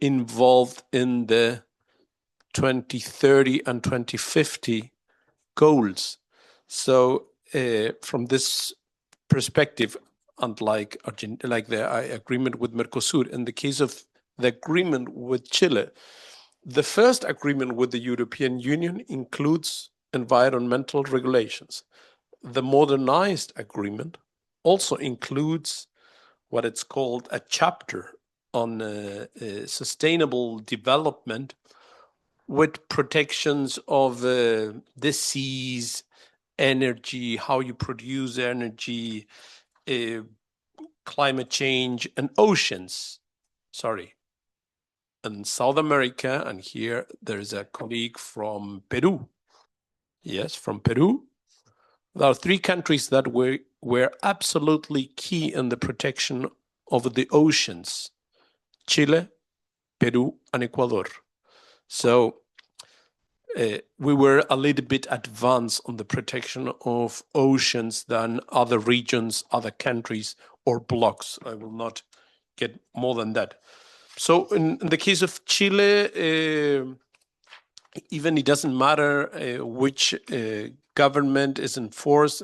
involved in the 2030 and 2050 goals. So from this perspective, unlike Argentina, like the agreement with Mercosur, in the case of the agreement with Chile, the first agreement with the European Union includes environmental regulations. The modernized agreement also includes what it's called a chapter on sustainable development with protections of the seas, energy, how you produce energy, climate change, and oceans. In South America, and here there's a colleague from Peru. Yes, from Peru. There are 3 countries that were absolutely key in the protection of the oceans: Chile, Peru, and Ecuador. So we were a little bit advanced on the protection of oceans than other regions, other countries, or blocks. I will not get more than that. So in the case of Chile, even it doesn't matter which government is in force.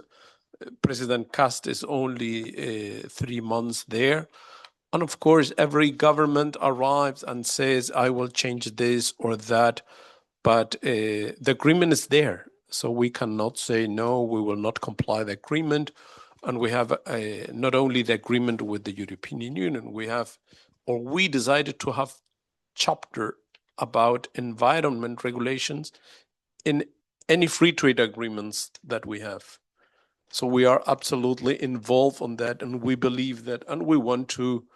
President Cast is only 3 months there. And of course, every government arrives and says, I will change this or that. But the agreement is there. So we cannot say, no, we will not comply the agreement. And we have not only the agreement with the European Union, we decided to have chapter about environment regulations in any free trade agreements that we have. So we are absolutely involved on that, and we believe that, and we want to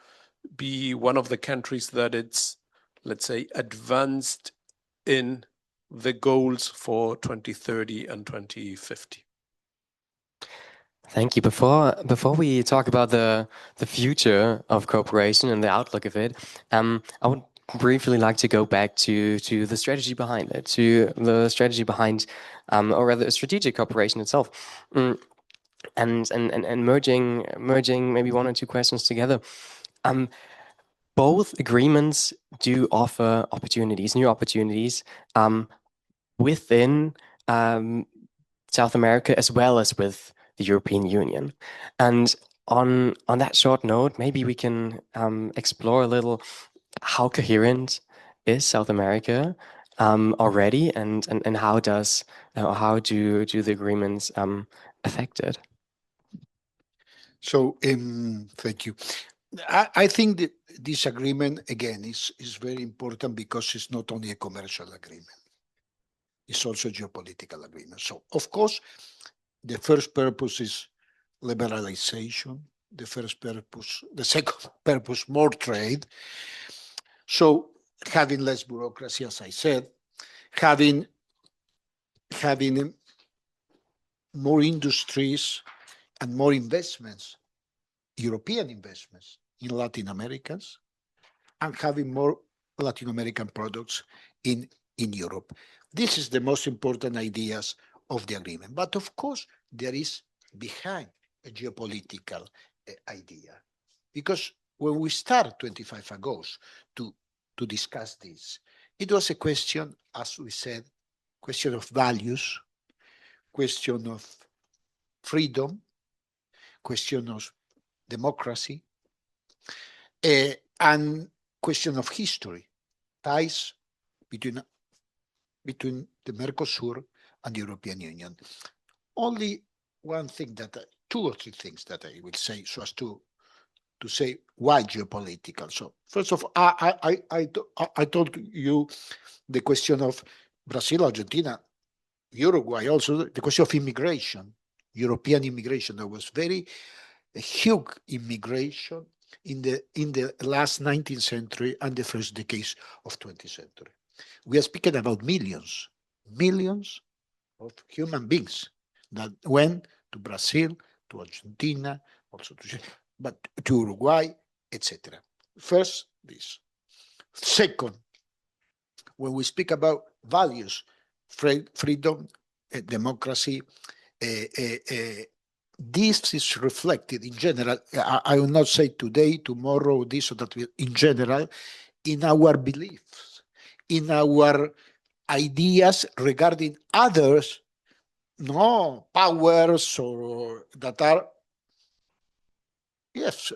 be one of the countries that it's, let's say, advanced in the goals for 2030 and 2050. Thank you. Before we talk about the future of cooperation and the outlook of it, I would briefly like to go back to the strategy behind it, to the strategy behind, or rather, strategic cooperation itself, and merging maybe one or two questions together. Both agreements do offer opportunities, new opportunities, within South America as well as with the European Union. And on that short note, maybe we can explore a little how coherent is South America already, and how do the agreements affect it? So, thank you. I think that this agreement, again, is very important because it's not only a commercial agreement, it's also a geopolitical agreement. So, of course, the first purpose is liberalization. The second purpose, more trade. So, having less bureaucracy, as I said, having more industries and more investments, European investments in Latin Americans, and having more Latin American products in Europe. This is the most important ideas of the agreement. But of course, there is behind a geopolitical idea. Because when we start 25 ago to discuss this, it was a question, as we said, question of values, question of freedom, question of democracy, and question of history, ties between the Mercosur and the European Union. Only one thing two or three things that I will say so as to say why geopolitical. So first of all, I told you the question of Brazil, Argentina, Uruguay, also the question of immigration, European immigration. There was very huge immigration in the last 19th century and the first decades of 20th century. We are speaking about millions of human beings that went to Brazil, to Argentina, also to Chile, but to Uruguay, etc. First, this. Second, when we speak about values, freedom, democracy, this is reflected in general. I will not say today, tomorrow, this or that. In general, in our beliefs, in our ideas regarding others, no powers or that are, yes,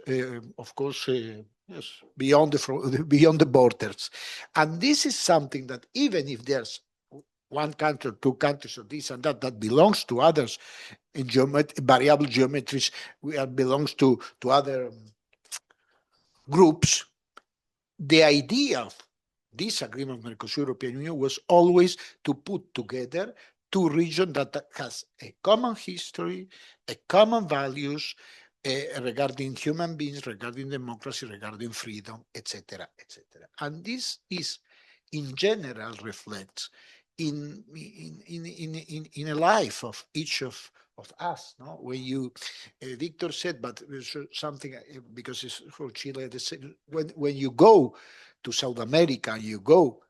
of course, yes, beyond the borders. And this is something that even if there's one country, two countries, or this and that belongs to others in variable geometries, belongs to other groups. The idea of this agreement, Mercosur European Union, was always to put together two regions that has a common history, a common values regarding human beings, regarding democracy, regarding freedom, etc., etc. And this is, in general, reflects in a life of each of us. No, when you, Víctor said, but something because it's for Chile. When you go to South America, you go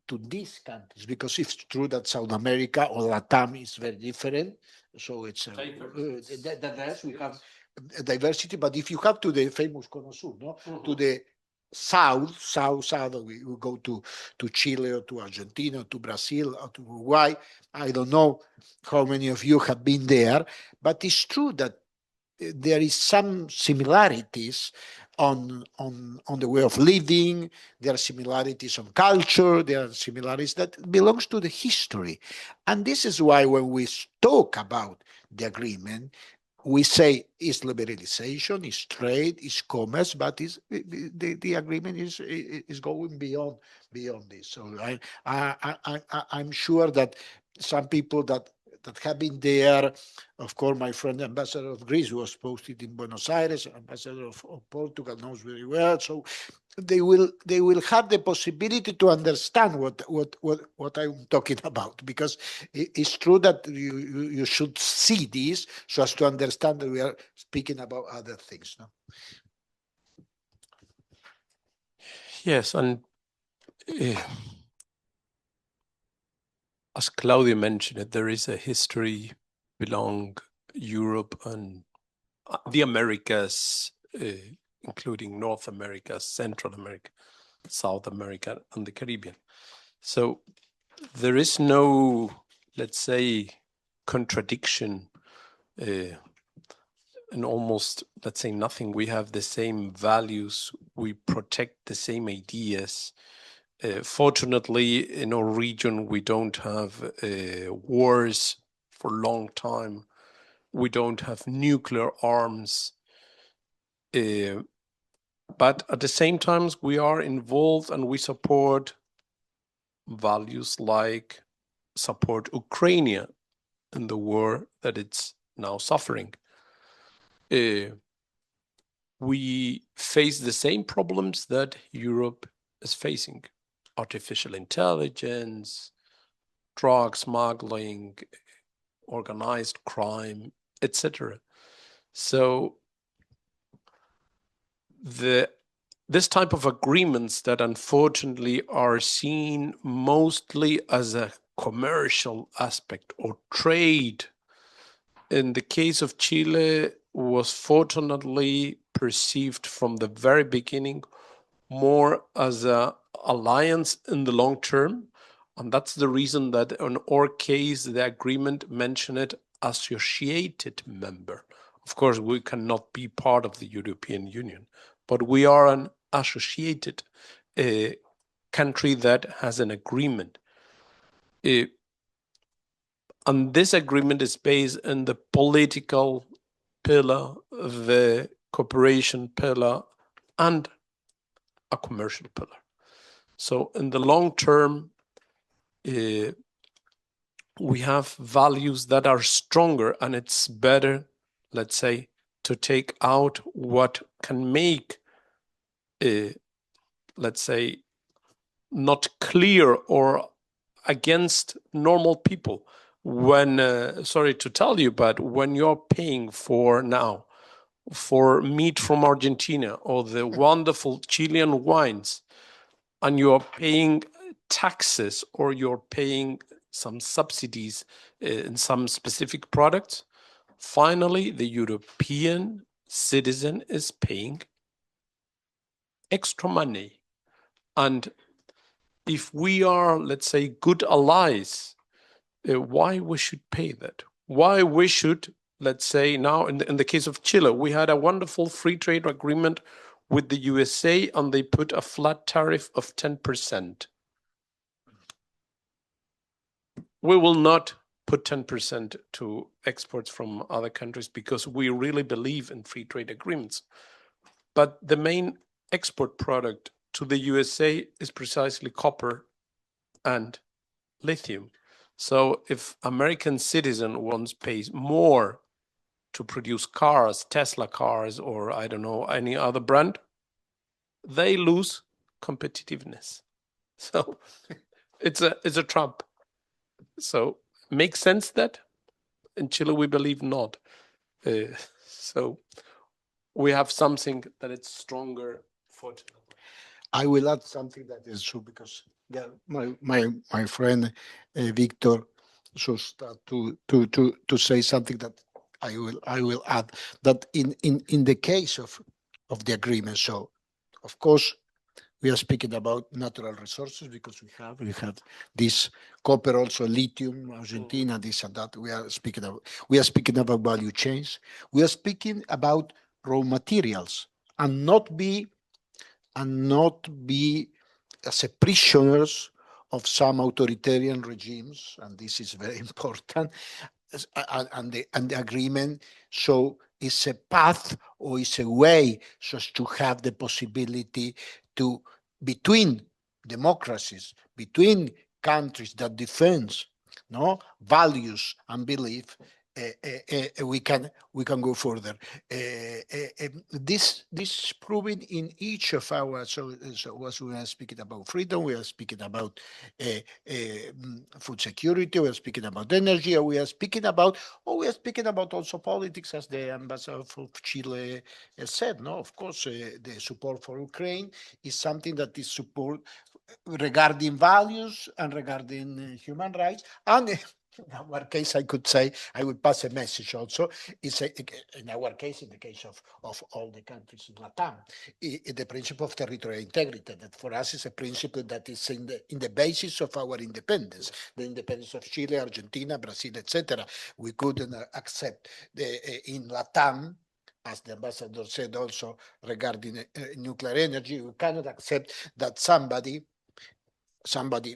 to these countries, because it's true that South America or Latam is very different. So it's we have diversity. But if you have to the famous Cono Sur, no, to the south, we go to Chile or to Argentina or to Brazil or to Uruguay. I don't know how many of you have been there, but it's true that there is some similarities on the way of living. There are similarities on culture. There are similarities that belongs to the history. And this is why when we talk about the agreement, we say it's liberalization, it's trade, it's commerce, but the agreement is going beyond this. So I'm sure that some people that that have been there. Of course, my friend, ambassador of Greece, was posted in Buenos Aires. Ambassador of Portugal knows very well. So they will have the possibility to understand what I'm talking about, because it's true that you should see this so as to understand that we are speaking about other things. No? Yes, and as Claudio mentioned it, there is a history belong Europe and the Americas, including North America, Central America, South America, and the Caribbean. So there is no, let's say, contradiction and almost, let's say, nothing. We have the same values. We protect the same ideas. Fortunately, in our region, we don't have wars for a long time. We don't have nuclear arms. But at the same time, we are involved and we support values like support Ukraine in the war that it's now suffering. We face the same problems that Europe is facing: artificial intelligence, drug smuggling, organized crime, etc. So this type of agreements that unfortunately are seen mostly as a commercial aspect or trade, in the case of Chile, was fortunately perceived from the very beginning more as an alliance in the long term. And that's the reason that in our case, the agreement mentioned it associated member. Of course, we cannot be part of the European Union, but we are an associated country that has an agreement. And this agreement is based on the political pillar, the cooperation pillar, and a commercial pillar. So in the long term, we have values that are stronger, and it's better, let's say, to take out what can make, let's say, not clear or against normal people. When, sorry to tell you, but when you're paying for now for meat from Argentina or the wonderful Chilean wines, and you're paying taxes or you're paying some subsidies in some specific products, finally the European citizen is paying extra money. And if we are, let's say, good allies, why we should pay that? Why we should, let's say, now in the case of Chile, we had a wonderful free trade agreement with the USA, and they put a flat tariff of 10%. We will not put 10% to exports from other countries because we really believe in free trade agreements. But the main export product to the USA is precisely copper and lithium. So if American citizen wants pays more to produce cars, Tesla cars, or I don't know, any other brand, they lose competitiveness. So it's a trap. So makes sense that in Chile we believe not. So we have something that it's stronger, fortunately. I will add something that is true, because my friend Víctor should start to say something that I will add, that in the case of the agreement. So of course we are speaking about natural resources, because we have this copper, also lithium, Argentina, this and that. We are speaking about value chains. We are speaking about raw materials, and not be as a prisoners of some authoritarian regimes, and this is very important. And the agreement, so it's a path, or it's a way so as to have the possibility to, between democracies, between countries that defend no, values and belief, we can go further. This is proven in each of our, so as we are speaking about freedom, we are speaking about food security, we are speaking about energy, we are speaking about also politics, as the ambassador of Chile said. No, of course, the support for Ukraine is something that is support regarding values and regarding human rights. And in our case, I could say, I would pass a message also. It's in our case, in the case of all the countries in Latam, the principle of territorial integrity, that for us is a principle that is in the basis of our independence, the independence of Chile, Argentina, Brazil, etc. We couldn't accept in Latam, as the ambassador said also regarding nuclear energy, we cannot accept that somebody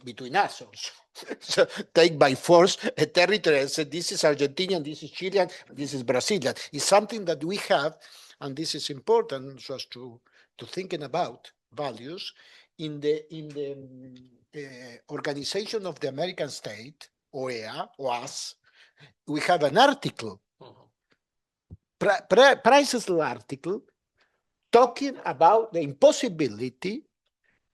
between us also so take by force a territory and say this is Argentinian, this is Chilean, this is Brazilian. It's something that we have, and this is important so as to thinking about values in the Organization of the American State, OEA, OAS. We have an article, priceless article, talking about the impossibility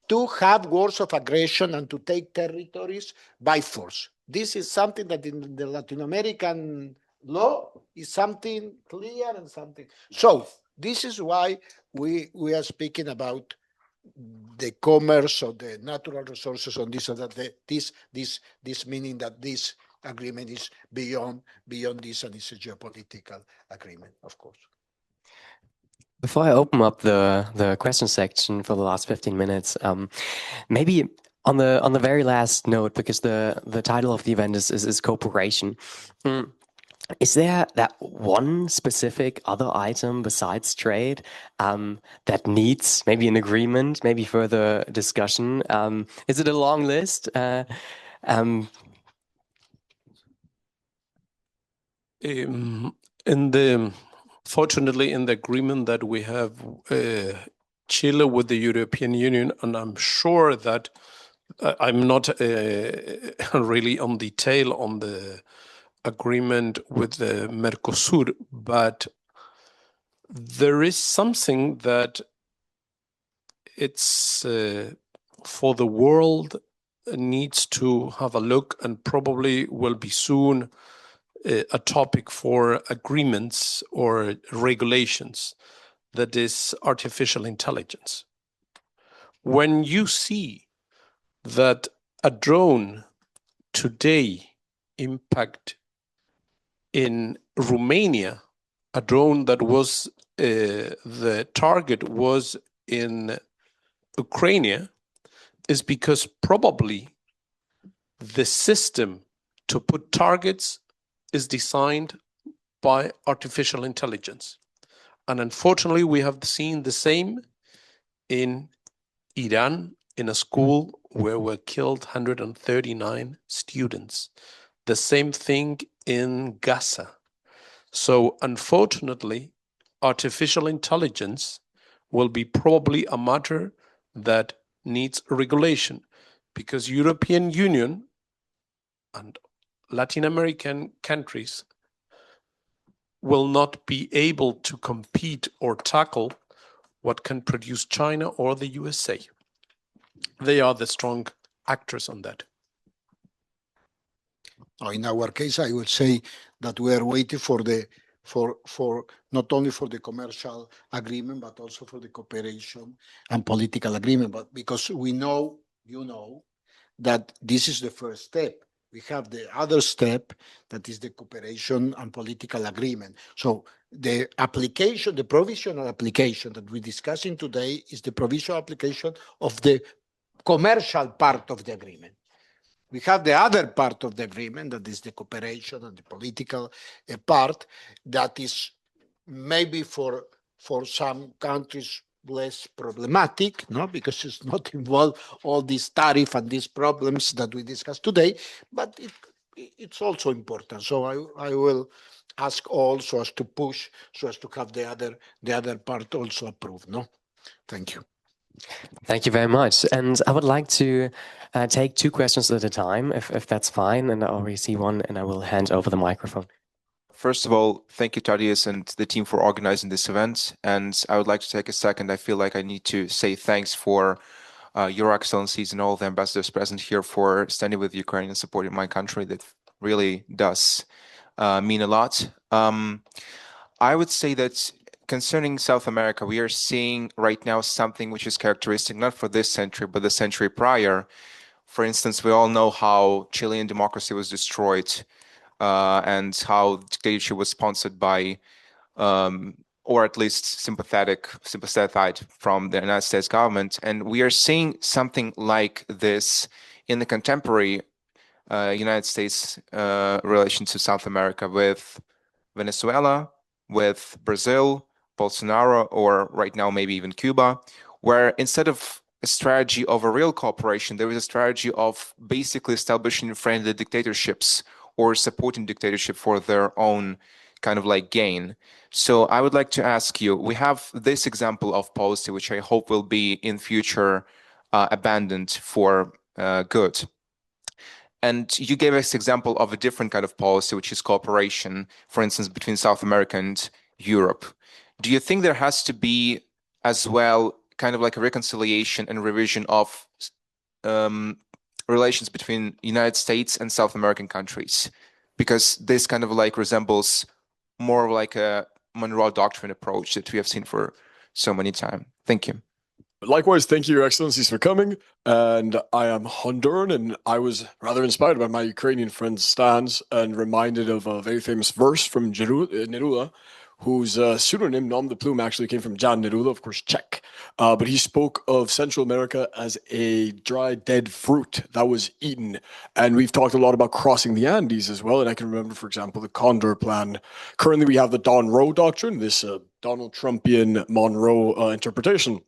to have wars of aggression and to take territories by force. This is something that in the Latin American law is something clear and something. So this is why we are speaking about the commerce of the natural resources on this, this meaning that this agreement is beyond this, and it's a geopolitical agreement, of course. Before I open up the question section for the last 15 minutes, maybe on the very last note, because the title of the event is cooperation. Is there that one specific other item besides trade that needs maybe an agreement, maybe further discussion? Is it a long list? Fortunately, in the agreement that we have Chile with the European Union, and I'm sure that I'm not really on detail on the agreement with the Mercosur, but there is something that it's for the world needs to have a look, and probably will be soon a topic for agreements or regulations, that is artificial intelligence. When you see that a drone today impact in Romania, a drone that was the target was in Ukraine, is because probably the system to put targets is designed by artificial intelligence. And unfortunately, we have seen the same in Iran, in a school where were killed 139 students. The same thing in Gaza. So unfortunately, artificial intelligence will be probably a matter that needs regulation, because European Union and Latin American countries will not be able to compete or tackle what can produce China or the USA. They are the strong actors on that. In our case, I would say that we are waiting for not only for the commercial agreement, but also for the cooperation and political agreement. But because we know, that this is the first step. We have the other step, that is the cooperation and political agreement. So the application, the provisional application that we're discussing today is the provisional application of the commercial part of the agreement. We have the other part of the agreement, that is the cooperation and the political part, that is maybe for some countries less problematic, because it's not involved all these tariff and these problems that we discussed today, but it's also important. So I will ask all so as to push, so as to have the other part also approved. Thank you. Thank you very much. And I would like to take two questions at a time, if that's fine. And I already see one, and I will hand over the microphone. First of all, thank you, Thaddeus, and the team for organizing this event. And I would like to take a second. I feel like I need to say thanks for Your Excellencies and all the ambassadors present here for standing with Ukraine and supporting my country. That really does mean a lot. I would say that concerning South America, we are seeing right now something which is characteristic not for this century, but the century prior. For instance, we all know how Chilean democracy was destroyed and how dictatorship was sponsored by, or at least sympathized from the United States government. And we are seeing something like this in the contemporary United States relation to South America with Venezuela, with Brazil, Bolsonaro, or right now maybe even Cuba, where instead of a strategy of a real cooperation, there is a strategy of basically establishing friendly dictatorships or supporting dictatorship for their own kind of like gain. So I would like to ask you, we have this example of policy, which I hope will be in future abandoned for good. And you gave us example of a different kind of policy, which is cooperation, for instance, between South America and Europe. Do you think there has to be as well kind of like a reconciliation and revision of relations between United States and South American countries? Because this kind of like resembles more like a Monroe Doctrine approach that we have seen for so many time. Thank you. Likewise, thank you, Your Excellencies, for coming. And I am Honduran, and I was rather inspired by my Ukrainian friend's stance and reminded of a very famous verse from Neruda, whose pseudonym, Nom de Plume, actually came from Jan Neruda, of course, Czech. But he spoke of Central America as a dry, dead fruit that was eaten. And we've talked a lot about crossing the Andes as well. And I can remember, for example, the Condor Plan. Currently, we have the Don Roe Doctrine, this Donald Trumpian Monroe interpretation.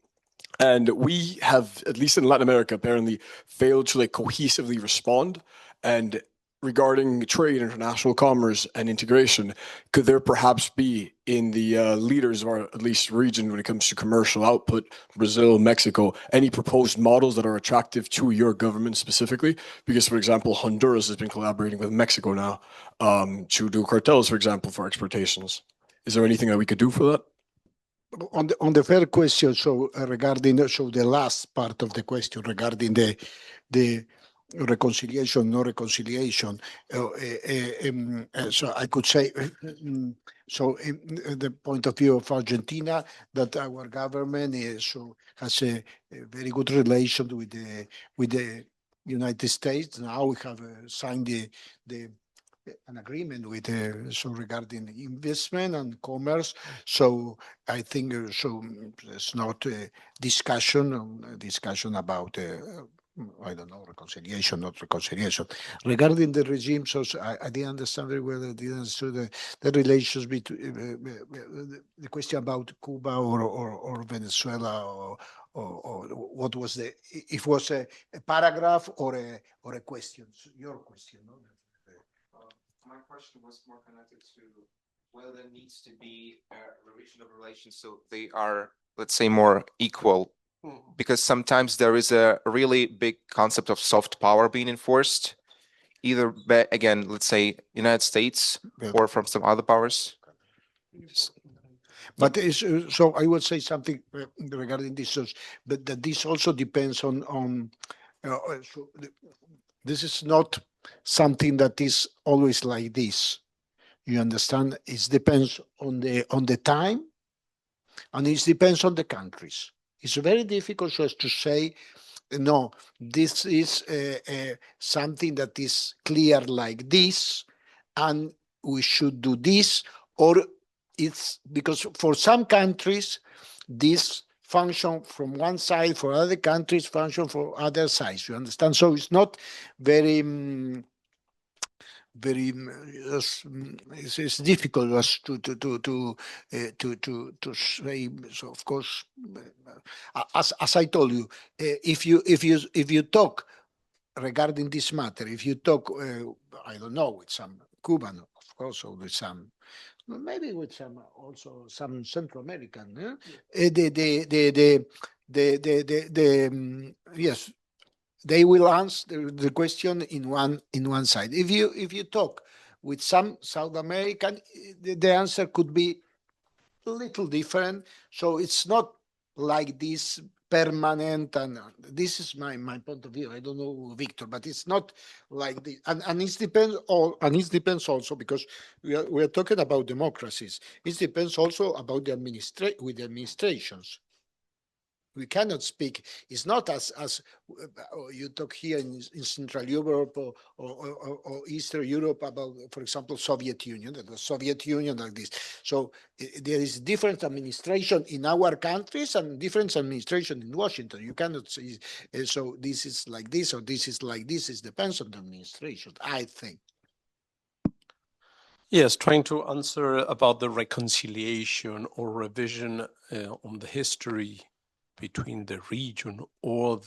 And we have, at least in Latin America, apparently failed to like cohesively respond. And regarding trade, international commerce, and integration, could there perhaps be in the leaders of our at least region when it comes to commercial output, Brazil, Mexico, any proposed models that are attractive to your government specifically? Because, for example, Honduras has been collaborating with Mexico now to do cartels, for example, for exportations. Is there anything that we could do for that? On the first question, so regarding the last part of the question regarding the reconciliation, no reconciliation. So I could say, so in the point of view of Argentina, that our government has a very good relation with the United States. Now we have signed an agreement with so regarding investment and commerce. So I think so it's not a discussion about I don't know, reconciliation, not reconciliation. Regarding the regime, so I didn't understand very well. I didn't understand the relations between the question about Cuba or Venezuela or what was if it was a paragraph or a question. Your question, no? My question was more connected to whether there needs to be a revision of relations so they are, let's say, more equal. Because sometimes there is a really big concept of soft power being enforced, either by, again, let's say, United States or from some other powers. But so I would say something regarding this, but that this also depends on so this is not something that is always like this. You understand? It depends on the time, and it depends on the countries. It's very difficult for us to say, no, this is something that is clear like this, and we should do this, or it's because for some countries, this function from one side, for other countries function for other sides. You understand? So it's not very it's difficult to say. So of course, as I told you, if you talk regarding this matter, if you talk, I don't know, with some Cuban, of course, or with some, maybe with some also some Central American, yes, they will answer the question in one side. If you talk with some South American, the answer could be a little different. So it's not like this permanent, and this is my point of view. I don't know, Victor, but it's not like this, and it depends also, because we are talking about democracies. It depends also about the administrations. We cannot speak. It's not as you talk here in Central Europe or Eastern Europe about, for example, Soviet Union. The Soviet Union like this. So there is different administration in our countries and different administration in Washington. You cannot say so. This is like this or this is like this. It depends on the administration, I think. Yes, trying to answer about the reconciliation or revision on the history between the region or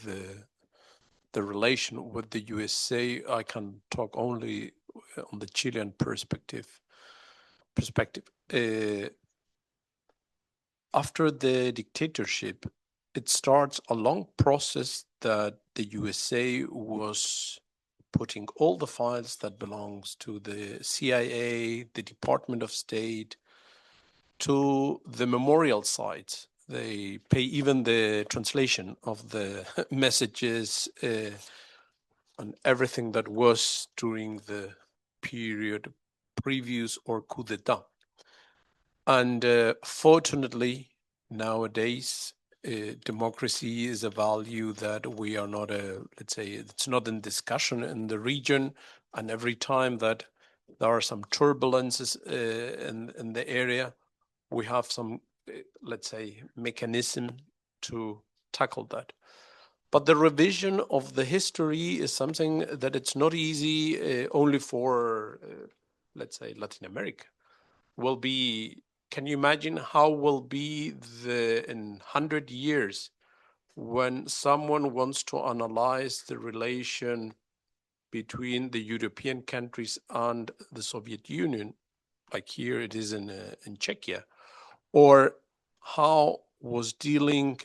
the relation with the USA. I can talk only on the Chilean perspective. After the dictatorship, it starts a long process that the USA was putting all the files that belongs to the CIA, the Department of State, to the memorial sites. They pay even the translation of the messages and everything that was during the period previous or coup d'etat. And fortunately, nowadays, democracy is a value that we are not, let's say, it's not in discussion in the region. And every time that there are some turbulences in the area, we have some, let's say, mechanism to tackle that. But the revision of the history is something that it's not easy only for, let's say, Latin America. Will be, can you imagine how will be in 100 years when someone wants to analyze the relation between the European countries and the Soviet Union, like here it is in Czechia, or how was dealing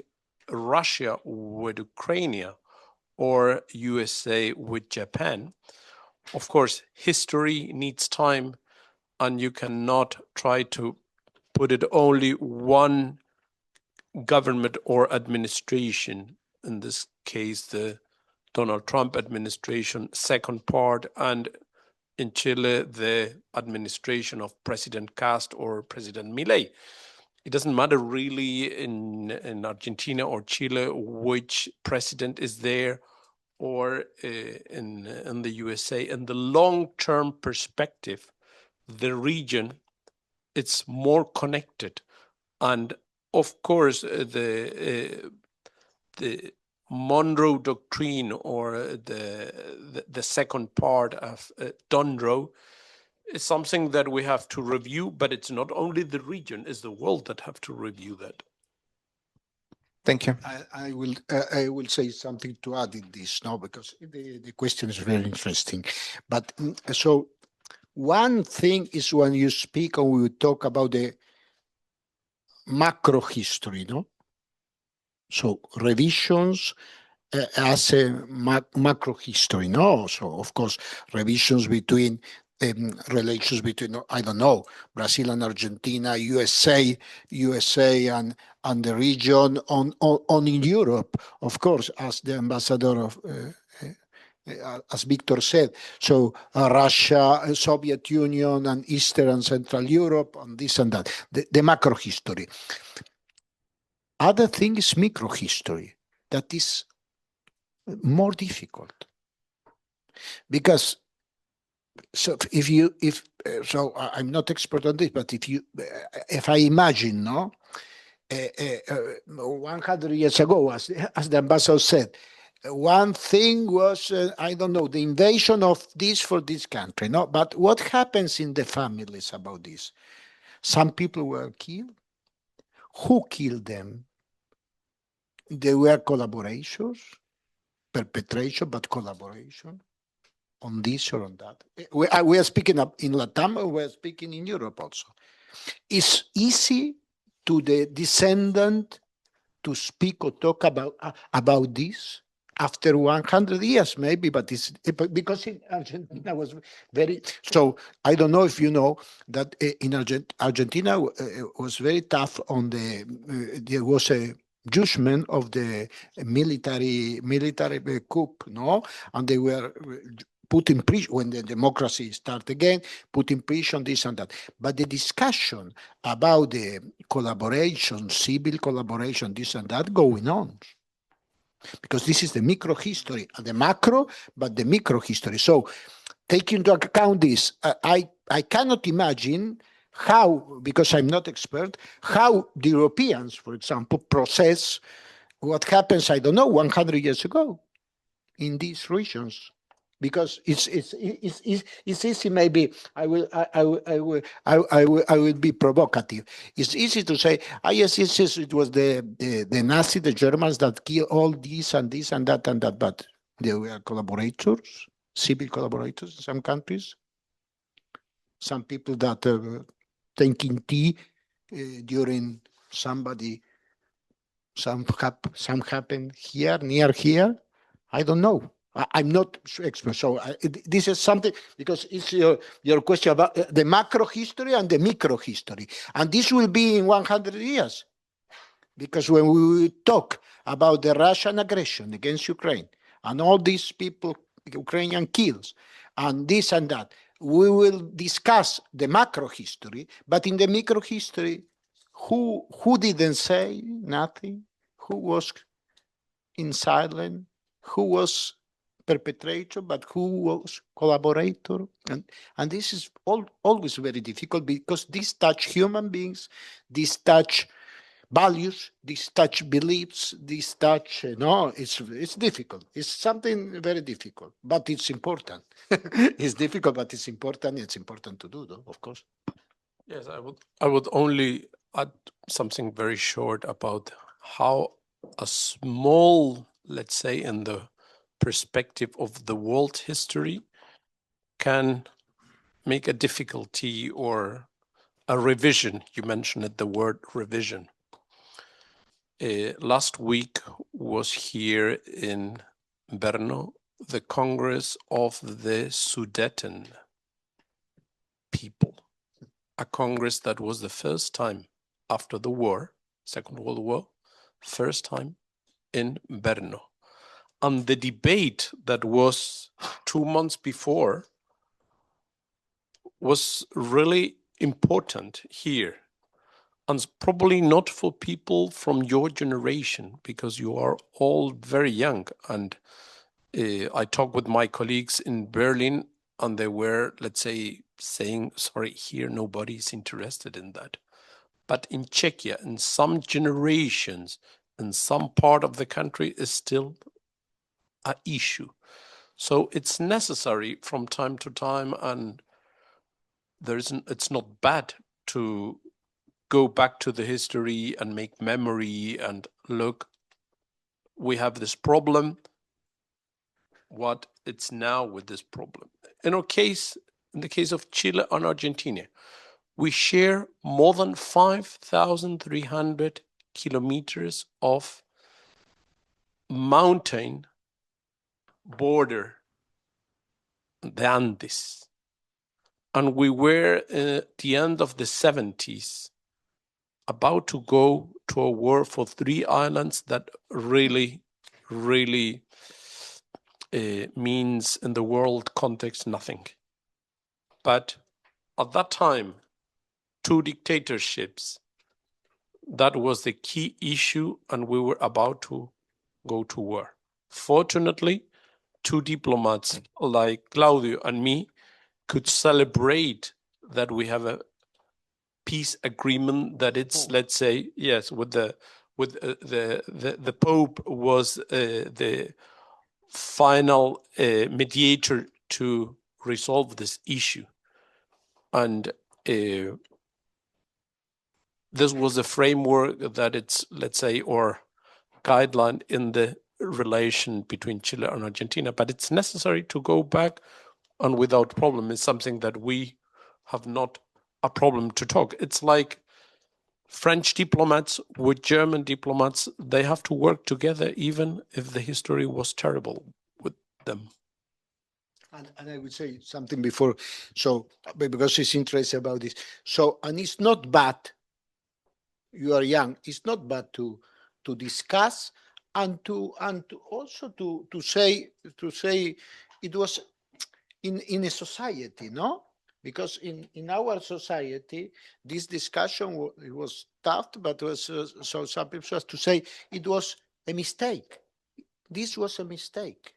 Russia with Ukraine or USA with Japan? Of course, history needs time, and you cannot try to put it only one government or administration, in this case, the Donald Trump administration, second part, and in Chile, the administration of President Cast or President Milei. It doesn't matter really in Argentina or Chile which president is there, or in the USA. In the long-term perspective, the region, it's more connected. And of course, the Monroe Doctrine, or the second part of Donroe, is something that we have to review, but it's not only the region, it's the world that have to review that. Thank you. I will say something to add in this now, because the question is very interesting. But so one thing is when you speak or we talk about the macro history, no? So revisions as a macro history, no? So of course, revisions between relations between, I don't know, Brazil and Argentina, USA and the region on in Europe, of course, as the ambassador of as Víctor said, so Russia, Soviet Union, and Eastern and Central Europe, and this and that, the macro history. Other thing is micro history, that is more difficult, because so so I'm not expert on this, but if I imagine, no, 100 years ago, as the ambassador said, one thing was, I don't know, the invasion of this for this country, no? But what happens in the families about this? Some people were killed. Who killed them? They were collaborations, perpetration, but collaboration on this or on that. We are speaking up in Latam, or we are speaking in Europe also. It's easy to the descendant to speak or talk about this after 100 years, maybe, but it's because in Argentina was very, so I don't know if you know that in Argentina was very tough on there was a judgment of the military coup, no? And they were put in prison when the democracy started again, put in prison, this and that. But the discussion about the collaboration, civil collaboration, this and that going on. Because this is the micro history, the macro, but the micro history. So taking into account this, I cannot imagine how, because I'm not expert, how the Europeans, for example, process what happens, I don't know, 100 years ago in these regions. Because it's easy. Maybe I will be provocative. It's easy to say, yes, it was the Nazi, the Germans that killed all this and this and that and that, but they were collaborators, civil collaborators in some countries. Some people that taking tea during somebody, some happened here, near here. I don't know. I'm not expert, so this is something, because it's your question about the macro history and the micro history, and this will be in 100 years, because when we talk about the Russian aggression against Ukraine and all these people, Ukrainian kills, and this and that, we will discuss the macro history, but in the micro history, who didn't say nothing, who was in silence, who was perpetrator, but who was collaborator, and this is always very difficult, because this touch human beings, this touch values, this touch beliefs, this touch, it's difficult. It's something very difficult, but it's important. It's difficult, but it's important. It's important to do, though, of course. Yes, I would only add something very short about how a small, let's say, in the perspective of the world history, can make a difficulty or a revision. You mentioned it, the word revision. Last week was here in Brno, the Congress of the Sudeten people, a Congress that was the first time after the war, Second World War, first time in Brno. And the debate that was 2 months before was really important here. And probably not for people from your generation, because you are all very young. And I talked with my colleagues in Berlin, and they were, let's say, saying, sorry, here nobody's interested in that. But in Czechia, in some generations, in some part of the country, is still an issue. So it's necessary from time to time, and it's not bad to go back to the history and make memory and look, we have this problem, what it's now with this problem. In the case of Chile and Argentina, we share more than 5,300 kilometers of mountain border, the Andes. And we were at the end of the 70s about to go to a war for 3 islands that really, really means in the world context nothing. But at that time, 2 dictatorships, that was the key issue, and we were about to go to war. Fortunately, 2 diplomats like Claudio and me could celebrate that we have a peace agreement, that it's, let's say, yes, with the Pope was the final mediator to resolve this issue. And this was a framework that it's, let's say, or guideline in the relation between Chile and Argentina. But it's necessary to go back, and without problem is something that we have not a problem to talk. It's like French diplomats with German diplomats, they have to work together even if the history was terrible with them. And I would say something before, so because it's interesting about this. So, and it's not bad. You are young. It's not bad to discuss and to also to say it was in a society, no? Because in our society, this discussion it was tough, but was so some people have to say it was a mistake. This was a mistake.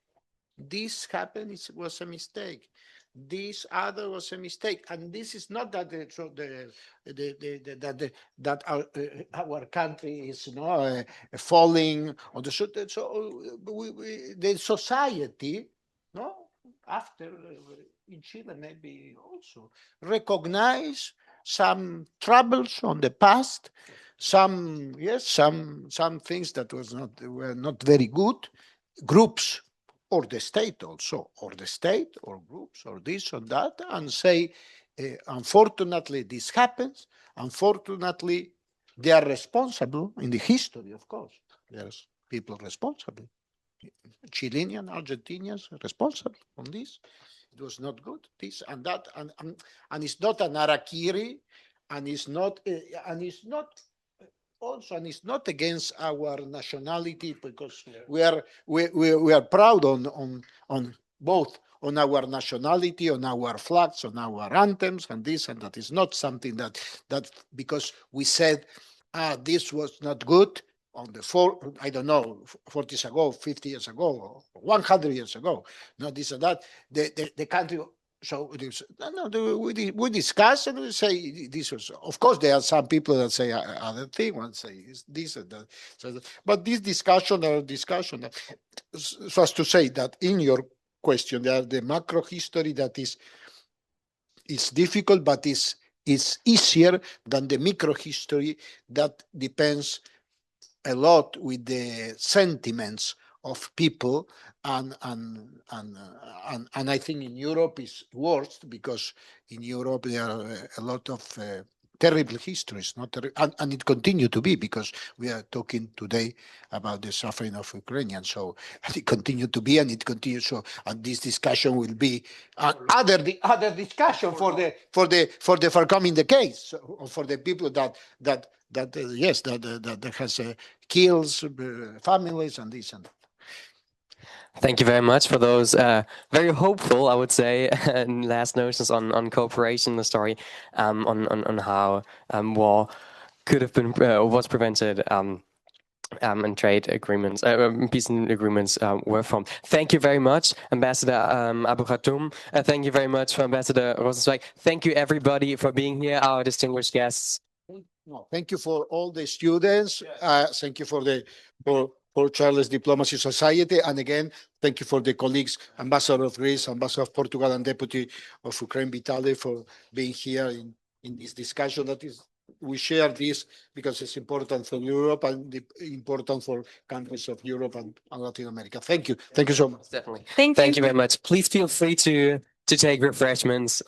This happened. It was a mistake. This other was a mistake, and this is not that that our country is falling on the so the society, no, after in Chile maybe also recognize some troubles on the past, some things that were not very good, groups or the state also, or the state or groups or this or that, and say, unfortunately this happens, unfortunately they are responsible in the history, of course. There's people responsible. Chilean, Argentinians responsible on this. It was not good, this and that, and it's not an harakiri, and it's not also, and it's not against our nationality, because we are proud on both on our nationality, on our flags, on our anthems, and this and that. Is not something that because we said this was not good on the I don't know, 40 years ago, 50 years ago, 100 years ago. No, this and that. The country. So we discuss and we say this was. Of course, there are some people that say other thing. One say this and that. So, but this discussion, so as to say that in your question, there are the macro history that is difficult, but is easier than the micro history that depends a lot with the sentiments of people, and I think in Europe is worse, because in Europe there are a lot of terrible histories, and it continue to be, because we are talking today about the suffering of Ukrainians. So it continue to be, and it continues. So, and this discussion will be other discussion for the forthcoming decades, for the people that has kills families and this and that. Thank you very much for those very hopeful, I would say, last notions on cooperation, the story on how war could have been was prevented, and trade agreements, peace agreements were formed. Thank you very much, Ambassador Abujatúm. Thank you very much, Ambassador Rozencwaig. Thank you, everybody, for being here, our distinguished guests. No, thank you for all the students. Thank you for Charles Diplomacy Society, and again, thank you for the colleagues, Ambassador of Greece, Ambassador of Portugal, and Deputy of Ukraine, Vitali, for being here in this discussion. That is, we share this because it's important for Europe and important for countries of Europe and Latin America. Thank you. Thank you so much. Definitely. Thank you very much. Please feel free to take refreshments.